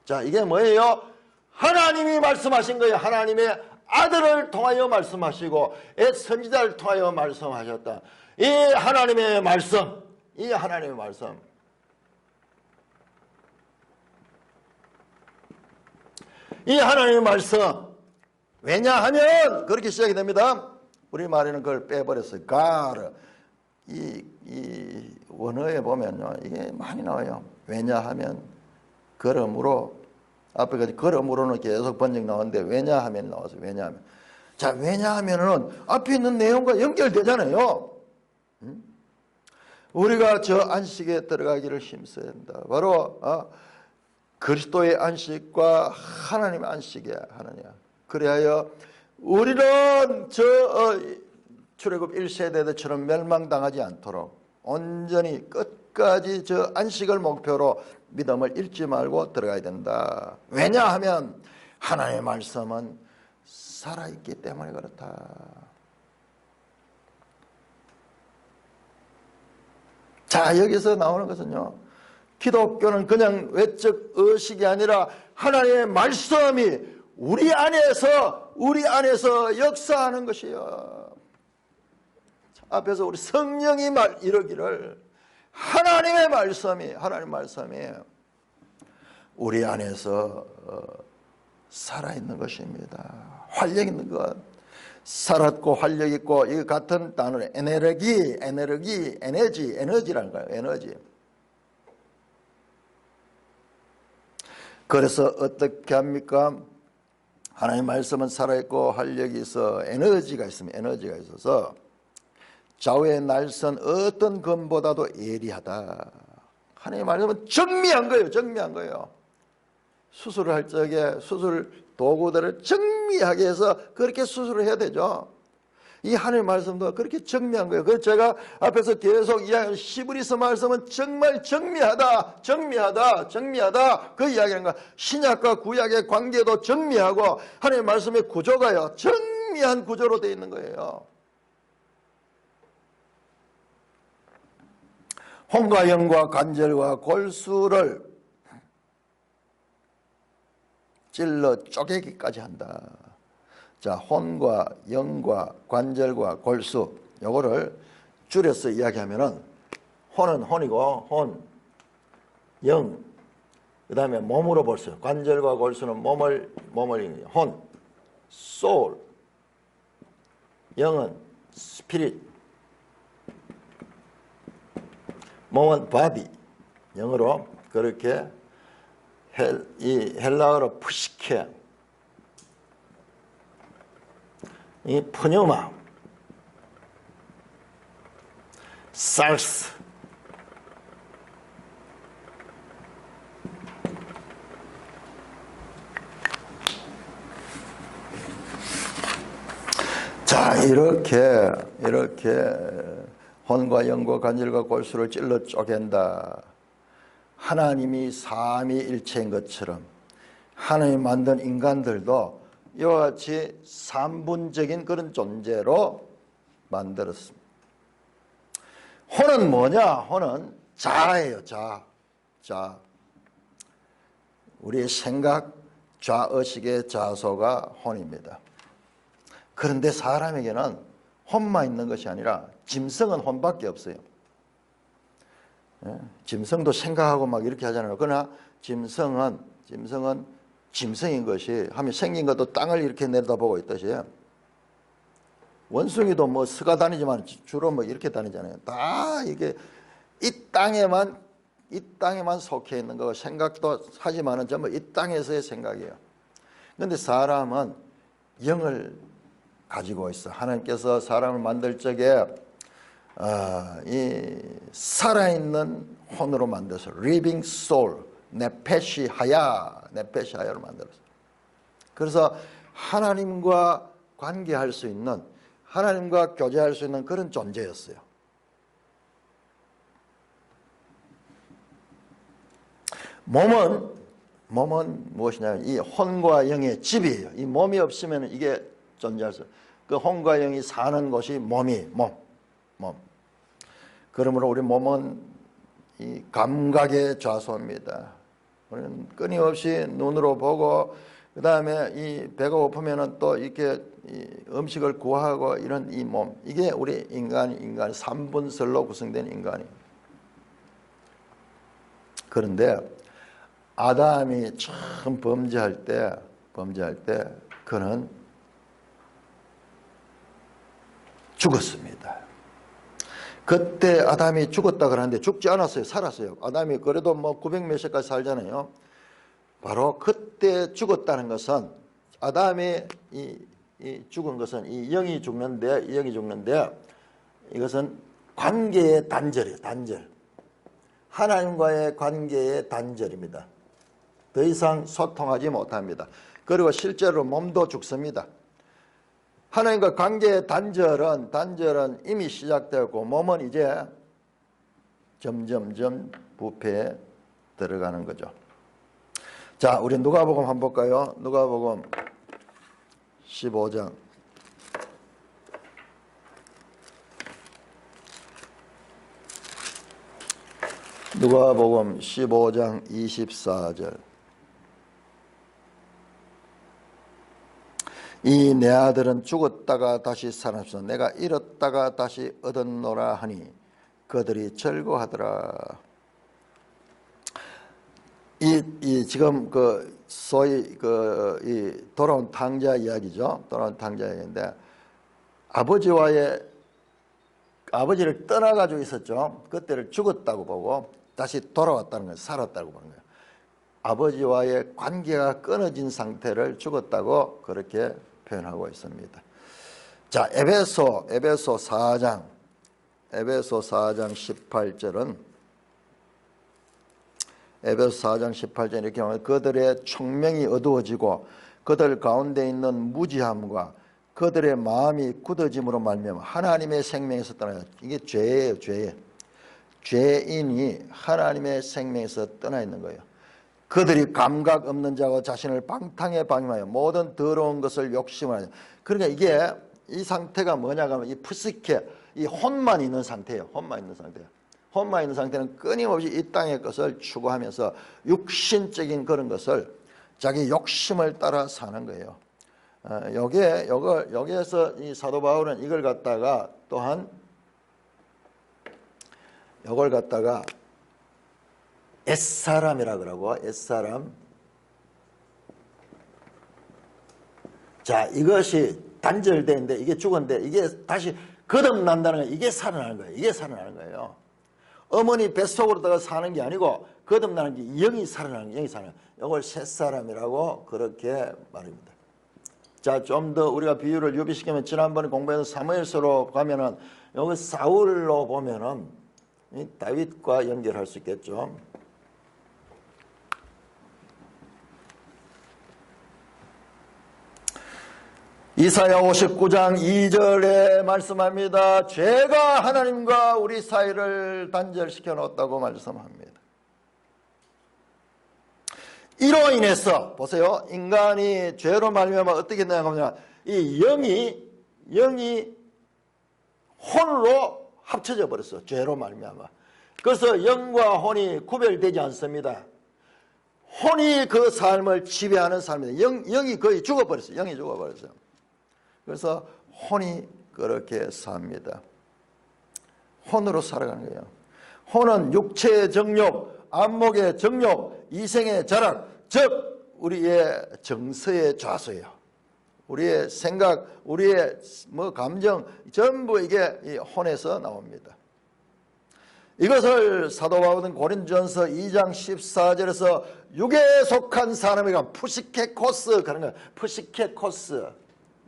자, 이게 뭐예요? 하나님이 말씀하신 거예요. 하나님의 아들을 통하여 말씀하시고 선지자를 통하여 말씀하셨다. 이 하나님의 말씀. 왜냐하면 그렇게 시작이 됩니다. 우리 말에는 그걸 빼버렸어요. 가르. 이 원어에 보면요, 이게 많이 나와요. 왜냐하면, 그러므로, 앞에까지 그러므로는 계속 번역 나오는데 왜냐하면 나왔어요. 왜냐하면. 자, 왜냐하면은 앞에 있는 내용과 연결되잖아요. 우리가 저 안식에 들어가기를 힘써야 된다. 바로 그리스도의 안식과 하나님의 안식이야. 하나님. 그래야 우리는 출애굽 1세대들처럼 멸망당하지 않도록 온전히 끝까지 저 안식을 목표로 믿음을 잃지 말고 들어가야 된다. 왜냐하면 하나님의 말씀은 살아있기 때문에 그렇다. 자, 여기서 나오는 것은요, 기독교는 그냥 외적 의식이 아니라 하나님의 말씀이 우리 안에서 역사하는 것이요. 앞에서 우리 성령이 이르기를 하나님의 말씀이 우리 안에서 살아있는 것입니다. 활력 있는 것, 살았고 활력 있고, 이 같은 단어로 에너지라는 거예요. 에너지. 그래서 어떻게 합니까? 하나님 말씀은 살아있고 활력이 있어 에너지가 있어서 좌우의 날선 어떤 검보다도 예리하다. 하나님 말씀은 정미한 거예요. 수술을 할 적에 수술 도구들을 정미하게 해서 그렇게 수술을 해야 되죠. 이 하나님 말씀도 그렇게 정미한 거예요. 그래서 제가 앞에서 계속 이야기하는 히브리서 말씀은 정말 정미하다. 그 이야기하는 거야. 신약과 구약의 관계도 정미하고 하나님 말씀의 구조가요, 정미한 구조로 되어 있는 거예요. 홍과 영과 관절과 골수를 찔러 쪼개기까지 한다. 자, 혼과 영과 관절과 골수, 요거를 줄여서 이야기하면은 혼은 혼이고 혼, 영, 그 다음에 몸으로 볼 수, 관절과 골수는 몸을 혼, soul, 영은 spirit, 몸은 body, 영어로 그렇게 이 헬라어로 푸시케, 이 푸뉴마, 살스, 자, 이렇게 혼과 영과 관절과 골수를 찔러 쪼갠다. 하나님이 삼위일체인 것처럼 하나님이 만든 인간들도 이와 같이 삼분적인 그런 존재로 만들었습니다. 혼은 뭐냐? 혼은 자예요. 자. 우리의 생각, 좌의식의 자소가 혼입니다. 그런데 사람에게는 혼만 있는 것이 아니라 짐승은 혼밖에 없어요. 짐승도 생각하고 막 이렇게 하잖아요. 그러나 짐승은 짐승인 것이 하면 생긴 것도 땅을 이렇게 내려다보고 있듯이 원숭이도 뭐 스가 다니지만 주로 뭐 이렇게 다니잖아요. 다 이게 이 땅에만 속해 있는 거고 생각도 하지만은 전부 이 땅에서의 생각이에요. 그런데 사람은 영을 가지고 있어. 하나님께서 사람을 만들 적에 이 살아있는 혼으로 만들어서 living soul, 네페시 하야로 만들었어요. 그래서 하나님과 관계할 수 있는, 하나님과 교제할 수 있는 그런 존재였어요. 몸은 무엇이냐면 이 혼과 영의 집이에요. 이 몸이 없으면 이게 존재할 수 없어요. 그 혼과 영이 사는 곳이 몸. 그러므로 우리 몸은 이 감각의 좌소입니다. 우리는 끊임없이 눈으로 보고 그 다음에 이 배가 고프면은 또 이렇게 이 음식을 구하고 이런 이 몸, 이게 우리 인간 삼분설로 구성된 인간이에요. 그런데 아담이 처음 범죄할 때 그는 죽었습니다. 그때 아담이 죽었다 그러는데 죽지 않았어요. 살았어요. 아담이 그래도 뭐 900몇 세까지 살잖아요. 바로 그때 죽었다는 것은 아담이 이 죽은 것은 이 영이 죽는데 이것은 관계의 단절이에요. 단절. 하나님과의 관계의 단절입니다. 더 이상 소통하지 못합니다. 그리고 실제로 몸도 죽습니다. 하나님과 관계의 단절은 이미 시작되었고 몸은 이제 점점점 부패에 들어가는 거죠. 자, 우리 누가복음 한번 볼까요? 누가복음 15장. 누가복음 15장 24절. 이 내 아들은 죽었다가 다시 살았어. 내가 잃었다가 다시 얻었노라 하니 그들이 절거하더라. 지금 소위 이 돌아온 탕자 이야기죠. 돌아온 탕자 이야기인데 아버지를 떠나가지고 있었죠. 그때를 죽었다고 보고 다시 돌아왔다는 거예요. 살았다고 보는 거예요. 아버지와의 관계가 끊어진 상태를 죽었다고 그렇게 표현하고 있습니다. 자, 에베소 4장 18절은 에베소 4장 18절 이렇게 하면 그들의 총명이 어두워지고 그들 가운데 있는 무지함과 그들의 마음이 굳어짐으로 말미암아 하나님의 생명에서 떠나요. 이게 죄예요. 죄인이 하나님의 생명에서 떠나 있는 거예요. 그들이 감각 없는 자고 자신을 방탕에 방임하여 모든 더러운 것을 욕심하여. 그러니까 이게 이 상태가 뭐냐고 하면 이 푸시케, 이 혼만 있는 상태예요. 혼만 있는 상태는 끊임없이 이 땅의 것을 추구하면서 육신적인 그런 것을 자기 욕심을 따라 사는 거예요. 여기에서 이 사도 바울은 이걸 갖다가 또한 이걸 갖다가 옛사람이라 그러고, 옛사람. 자, 이것이 단절되는데 이게 죽었는데 이게 다시 거듭난다는 거예요. 이게 살아나는 거예요. 이게 살아나는 거예요. 어머니 뱃속으로다가 사는 게 아니고 거듭나는 게 영이 살아나는 거예요. 영이 살아나는 거예요. 이걸 새사람이라고 그렇게 말합니다. 자, 좀 더 우리가 비유를 유비시키면 지난번에 공부해서 사무엘서로 가면은 여기 사울로 보면은 이 다윗과 연결할 수 있겠죠. 이사야 59장 2절에 말씀합니다. 죄가 하나님과 우리 사이를 단절시켜 놓았다고 말씀합니다. 이로 인해서 보세요. 인간이 죄로 말미암아 어떻게 되냐면 이 영이 혼으로 합쳐져 버렸어. 죄로 말미암아. 그래서 영과 혼이 구별되지 않습니다. 혼이 그 삶을 지배하는 삶입니다. 영이 거의 죽어버렸어요. 영이 죽어버렸어요. 그래서 혼이 그렇게 삽니다. 혼으로 살아가는 거예요. 혼은 육체의 정욕, 안목의 정욕, 이생의 자랑, 즉 우리의 정서의 좌소예요. 우리의 생각, 우리의 감정 전부 이게 이 혼에서 나옵니다. 이것을 사도 바울은 고린도전서 2장 14절에서 육에 속한 사람이가 푸시케코스 그런 거예요. 푸시케코스.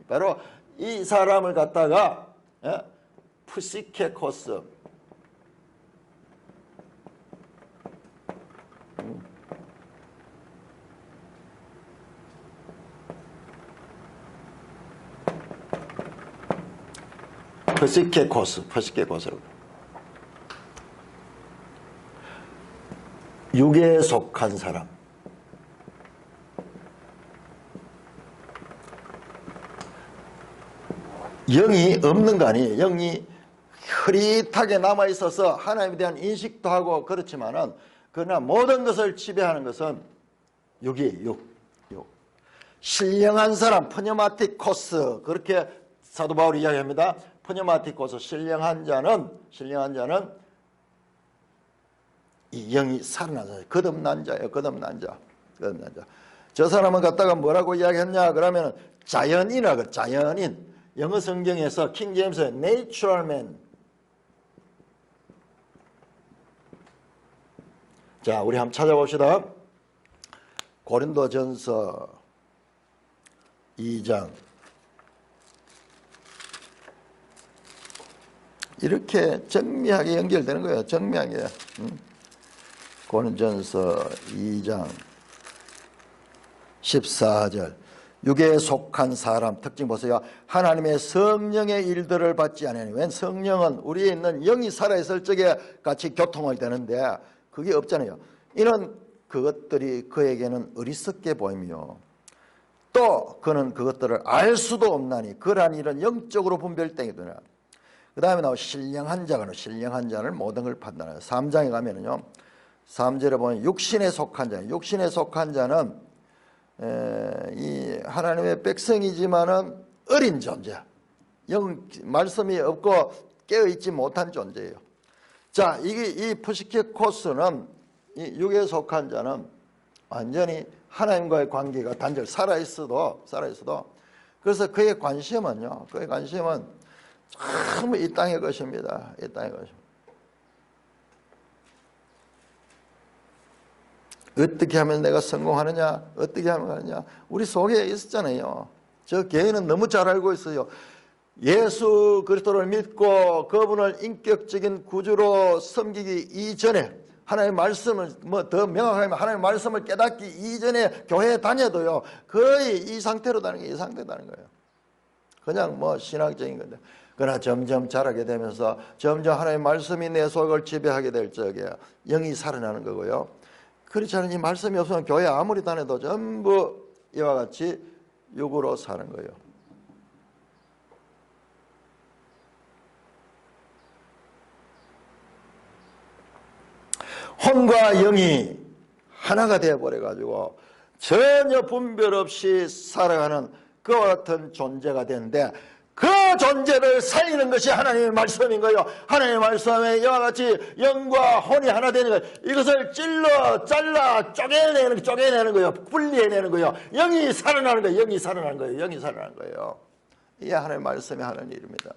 바로 이 사람을 갖다가 푸시케코스. 푸시케코스. 육에 속한 사람. 영이 없는 거 아니에요. 영이 흐릿하게 남아있어서 하나님에 대한 인식도 하고 그렇지만은 그러나 모든 것을 지배하는 것은 육이에요. 육. 신령한 사람, 푸뉴마티코스 그렇게 사도 바울이 이야기합니다. 푸뉴마티코스 신령한 자는 이 영이 살아난 자예요. 거듭난 자예요. 거듭난 자. 저 사람은 갖다가 뭐라고 이야기했냐 그러면 자연인이라고. 자연인. 영어 성경에서 킹 제임스의 natural man. 자, 우리 한번 찾아봅시다. 고린도전서 2장. 이렇게 정밀하게 연결되는 거예요. 정밀하게. 고린도전서 2장 14절. 육에 속한 사람 특징 보세요. 하나님의 성령의 일들을 받지 않으니. 웬 성령은 우리에 있는 영이 살아있을 적에 같이 교통을 되는데 그게 없잖아요. 이는 그것들이 그에게는 어리석게 보이며 또 그는 그것들을 알 수도 없나니 그러한 일은 영적으로 분별되거든요. 그 다음에 나와 신령한 자가 신령한 자는 모든 걸 판단해요. 3장에 가면은요. 3절에 보면 육신에 속한 자. 육신에 속한 자는 이 하나님의 백성이지만은 어린 존재, 말씀이 없고 깨어있지 못한 존재예요. 자, 이 푸시케코스는 이 육에 속한 자는 완전히 하나님과의 관계가 단절 살아있어도 그래서 그의 관심은 전부 이 땅의 것입니다. 이 땅의 것입니다. 어떻게 하면 내가 성공하느냐? 어떻게 하면 하느냐? 우리 속에 있었잖아요. 저 개인은 너무 잘 알고 있어요. 예수 그리스도를 믿고 그분을 인격적인 구주로 섬기기 이전에 하나님의 말씀을 더 명확하게 하면 하나님의 말씀을 깨닫기 이전에 교회에 다녀도요. 거의 이 상태로 다니는 게 이 상태로 다니는 거예요. 그냥 신학적인 건데. 그러나 점점 자라게 되면서 점점 하나님의 말씀이 내 속을 지배하게 될 적에 영이 살아나는 거고요. 그렇지 않으니 말씀이 없으면 교회 아무리 다녀도 전부 이와 같이 육으로 사는 거예요. 혼과 영이 하나가 되어버려가지고 전혀 분별 없이 살아가는 그와 같은 존재가 되는데 그 존재를 살리는 것이 하나님의 말씀인 거예요. 하나님의 말씀에 이와 같이 영과 혼이 하나 되는 거예요. 이것을 찔러 잘라 쪼개내는 거예요. 분리해내는 거예요. 영이 살아나는 거예요. 영이 살아나는 거예요. 영이 살아나는 거예요. 이게 하나님의 말씀이 하는 일입니다.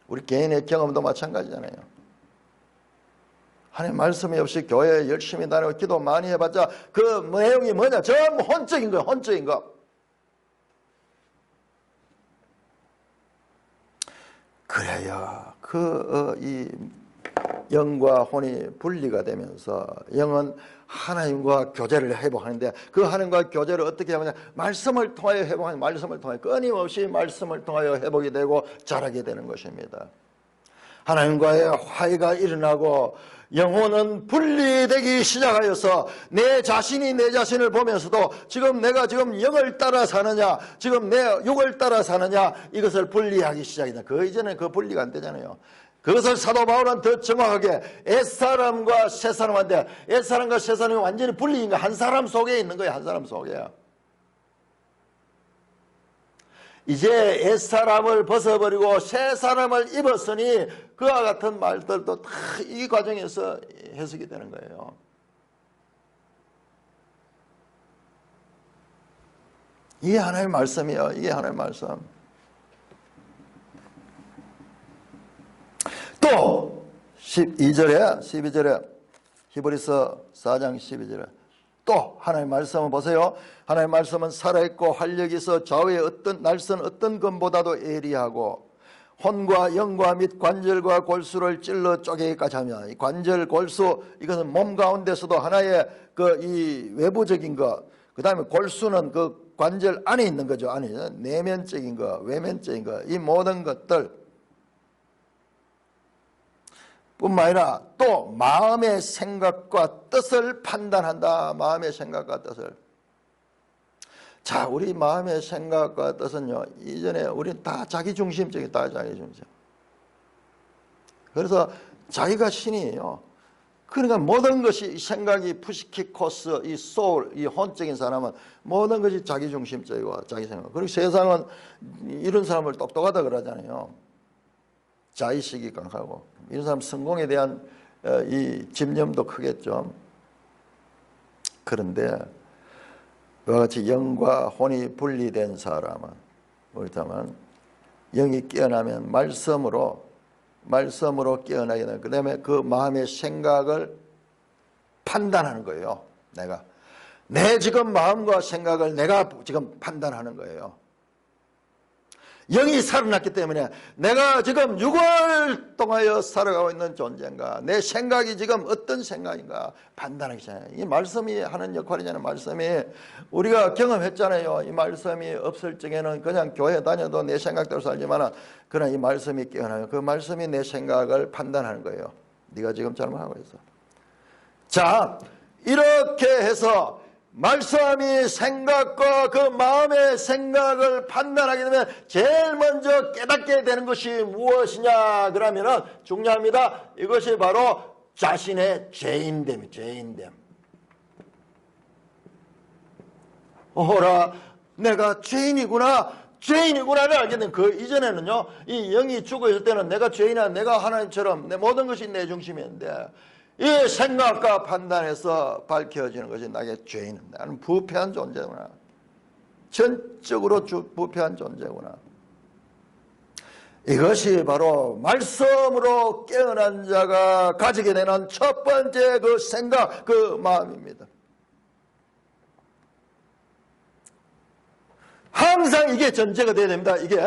우리 개인의 경험도 마찬가지잖아요. 하나님 말씀이 없이 교회에 열심히 다니고 기도 많이 해봤자 그 내용이 뭐냐? 전부 혼적인 거예요. 혼적인 거. 그래야 이 영과 혼이 분리가 되면서 영은 하나님과 교제를 회복하는데 그 하나님과 교제를 어떻게 하느냐? 말씀을 통하여 회복하는 말씀을 통하여 끊임없이 말씀을 통하여 회복이 되고 자라게 되는 것입니다. 하나님과의 화해가 일어나고 영혼은 분리되기 시작하여서 내 자신이 내 자신을 보면서도 지금 내가 지금 영을 따라 사느냐 지금 내 육을 따라 사느냐 이것을 분리하기 시작이다. 그 이전에 그 분리가 안 되잖아요. 그것을 사도 바울은 더 정확하게 옛사람과 새사람한테 옛사람과 새사람이 완전히 분리인 거 한 사람 속에 있는 거예요. 한 사람 속에. 이제 옛사람을 벗어버리고 새사람을 입었으니 그와 같은 말들도 다 이 과정에서 해석이 되는 거예요. 이게 하나님의 말씀이에요. 이게 하나님의 말씀. 또 12절에 히브리서 4장 12절에 또 하나님의 말씀을 보세요. 하나님의 말씀은 살아있고 활력이 있어 좌우의 어떤 날선 어떤 검보다도 예리하고 혼과 영과 및 관절과 골수를 찔러 쪼개기까지 하며 이 관절 골수 이것은 몸 가운데서도 하나의 이 외부적인 것, 그 다음에 골수는 그 관절 안에 있는 거죠. 안에 내면적인 것, 외면적인 것, 이 모든 것들 뿐만 아니라 또 마음의 생각과 뜻을 판단한다. 마음의 생각과 뜻을. 자, 우리 마음의 생각과 뜻은요, 이전에 우리는 다 자기중심적이에요. 다 자기중심. 그래서 자기가 신이에요. 그러니까 모든 것이 생각이 푸시키코스, 이 소울, 이 혼적인 사람은 모든 것이 자기중심적이고 자기 생각. 그리고 세상은 이런 사람을 똑똑하다 그러잖아요. 자의식이 강하고 이런 사람 성공에 대한 이 집념도 크겠죠. 그런데 그와 같이 영과 혼이 분리된 사람은 그렇다면 영이 깨어나면 말씀으로 깨어나게 되는 그 다음에 그 마음의 생각을 판단하는 거예요. 내 지금 마음과 생각을 내가 지금 판단하는 거예요. 영이 살아났기 때문에 내가 지금 6월 통하여 살아가고 있는 존재인가, 내 생각이 지금 어떤 생각인가 판단하기 시작해요. 이 말씀이 하는 역할이잖아요. 말씀이 우리가 경험했잖아요. 이 말씀이 없을 적에는 그냥 교회 다녀도 내 생각대로 살지만 그러나 이 말씀이 깨어나요. 그 말씀이 내 생각을 판단하는 거예요. 네가 지금 잘못하고 있어. 자, 이렇게 해서 말씀이 생각과 그 마음의 생각을 판단하게 되면 제일 먼저 깨닫게 되는 것이 무엇이냐 그러면은 중요합니다. 이것이 바로 자신의 죄인됨. 오라, 내가 죄인이구나를 알게 된 그 이전에는요, 이 영이 죽어 있을 때는 내가 죄인이야, 내가 하나님처럼 내 모든 것이 내 중심이었는데 이 생각과 판단에서 밝혀지는 것이 나의 죄인은 나는 부패한 존재구나. 전적으로 부패한 존재구나. 이것이 바로 말씀으로 깨어난 자가 가지게 되는 첫 번째 그 생각, 그 마음입니다. 항상 이게 전제가 되어야 됩니다. 이게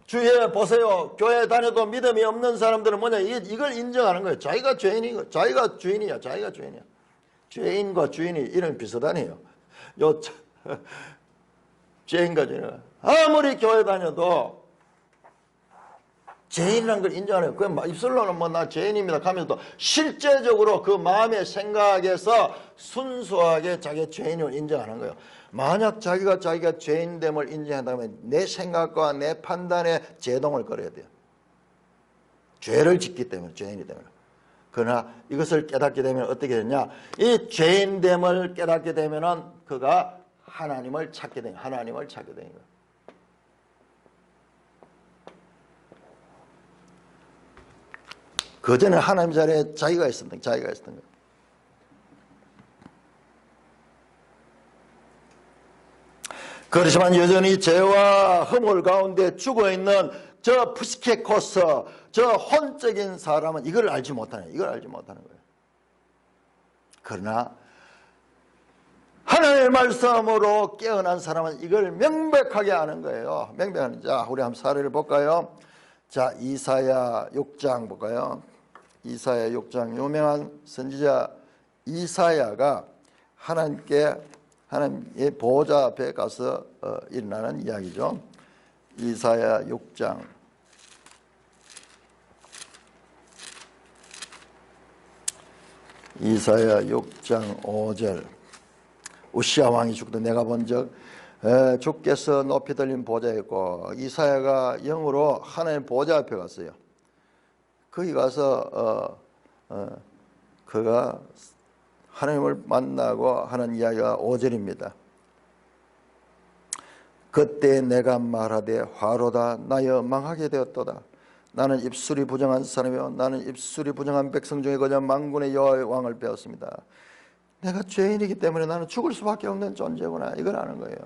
주위에 보세요. 교회 다녀도 믿음이 없는 사람들은 뭐냐, 이걸 인정하는 거예요. 자기가 죄인이고, 자기가 주인이야. 죄인과 주인이 이름이 비슷하네요. 죄인과 주인. 아무리 교회 다녀도 죄인이라는 걸 인정하는 거예요. 그 입술로는 나 죄인입니다 하면서도 실제적으로 그 마음의 생각에서 순수하게 자기의 죄인을 인정하는 거예요. 만약 자기가 죄인됨을 인정한다면 내 생각과 내 판단에 제동을 걸어야 돼요. 죄를 짓기 때문에, 죄인이 되면. 그러나 이것을 깨닫게 되면 어떻게 되냐? 이 죄인됨을 깨닫게 되면은 그가 하나님을 찾게 되는, 하나님을 찾게 되는 거예요. 그 전에 하나님 자리에 자기가 있었던 거예요. 그렇지만 여전히 죄와 허물 가운데 죽어있는 저 푸시케코스, 저 혼적인 사람은 이걸 알지 못하는 거예요. 그러나 하나님의 말씀으로 깨어난 사람은 이걸 명백하게 아는 거예요. 명백한. 자, 우리 한번 사례를 볼까요? 자, 이사야 6장 볼까요? 이사야 6장, 유명한 선지자 이사야가 하나님의 보호자 앞에 가서 일어나는 이야기죠. 이사야 6장. 이사야 6장 5절. 우시야 왕이 죽도 내가 본즉 주께서 높이 들린 보좌에 있고, 이사야가 영으로 하나님 보좌 앞에 갔어요. 거기 가서 그가 하나님을 만나고 하는 이야기가 5절입니다. 그때 내가 말하되 화로다 나여 망하게 되었도다. 나는 입술이 부정한 사람이요 나는 입술이 부정한 백성 중에 거저 만군의 여호와의 왕을 배웠습니다. 내가 죄인이기 때문에 나는 죽을 수밖에 없는 존재구나, 이걸 아는 거예요.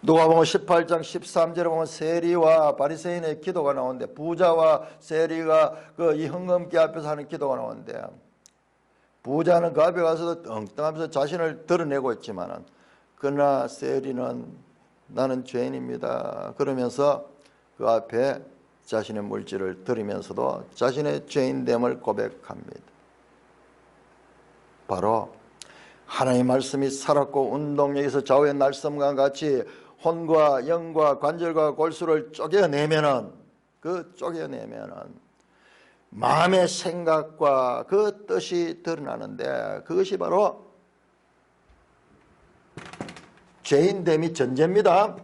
누가복음 18장 13절에 보면 세리와 바리새인의 기도가 나오는데, 부자와 세리가 이 헌금기 앞에서 하는 기도가 나오는데, 부자는 그 앞에 가서도 떵떵하면서 자신을 드러내고 있지만은, 그러나 세리는 나는 죄인입니다 그러면서 그 앞에 자신의 물질을 드리면서도 자신의 죄인됨을 고백합니다. 바로 하나님의 말씀이 살았고 운동력에서 좌우의 날섬과 같이 혼과 영과 관절과 골수를 쪼개내면은, 마음의 생각과 그 뜻이 드러나는데, 그것이 바로 죄인됨이 전제입니다.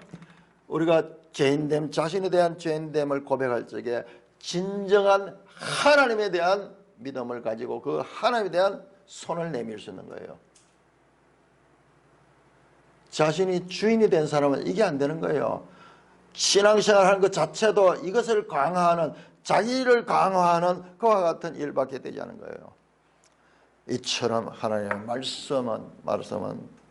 우리가 죄인됨, 자신에 대한 죄인됨을 고백할 적에 진정한 하나님에 대한 믿음을 가지고 그 하나님에 대한 손을 내밀 수 있는 거예요. 자신이 주인이 된 사람은 이게 안 되는 거예요. 신앙생활 하는 것 자체도 이것을 강화하는, 자기를 강화하는 그와 같은 일밖에 되지 않은 거예요. 이처럼 하나님의 말씀은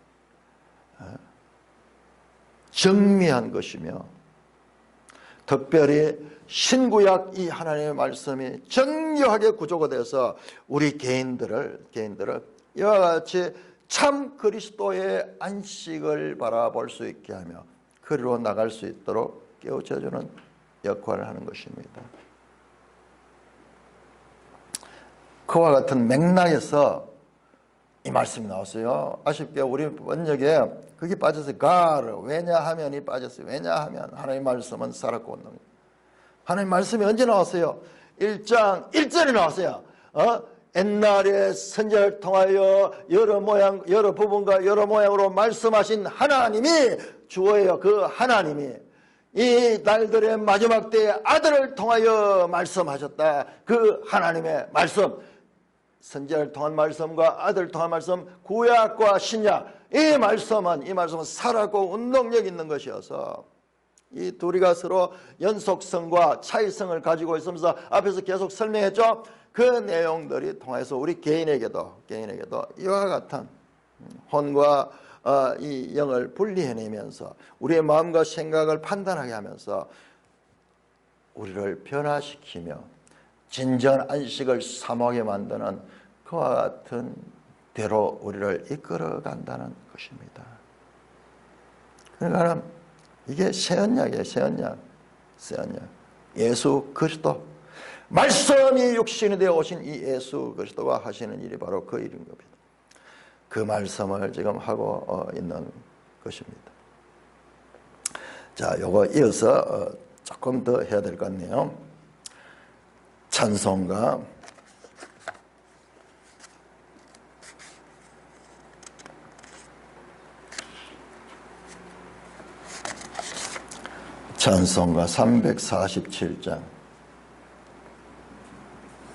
정미한 것이며, 특별히 신구약 이 하나님의 말씀이 정교하게 구조가 돼서 우리 개인들을 이와 같이 참 그리스도의 안식을 바라볼 수 있게 하며 그리로 나갈 수 있도록 깨우쳐주는 역할을 하는 것입니다. 그와 같은 맥락에서 이 말씀이 나왔어요. 아쉽게 우리 번역에 그게 빠졌어요. 가르, 왜냐하면이 빠졌어요. 왜냐하면 하나님의 말씀은 살았고 온다. 하나님의 말씀이 언제 나왔어요? 1장 1절에 나왔어요. 옛날에 선지자를 통하여 여러 부분과 여러 모양으로 말씀하신 하나님이 주어예요. 그 하나님이 이 날들의 마지막 때에 아들을 통하여 말씀하셨다. 그 하나님의 말씀, 선지자를 통한 말씀과 아들을 통한 말씀, 구약과 신약, 이 말씀은 살았고 운동력 있는 것이어서 이 둘이가 서로 연속성과 차이성을 가지고 있으면서 앞에서 계속 설명했죠. 그 내용들이 통해서 우리 개인에게도 이와 같은 혼과 이 영을 분리해내면서 우리의 마음과 생각을 판단하게 하면서 우리를 변화시키며 진정한 안식을 사모하게 만드는 그와 같은 대로 우리를 이끌어간다는 것입니다. 그러니까 이게 새 언약이에요. 새 언약. 예수 그리스도, 말씀이 육신이 되어 오신 이 예수 그리스도가 하시는 일이 바로 그 일인 겁니다. 그 말씀을 지금 하고 있는 것입니다. 자, 요거 이어서 조금 더 해야 될 것 같네요. 찬송가 347장.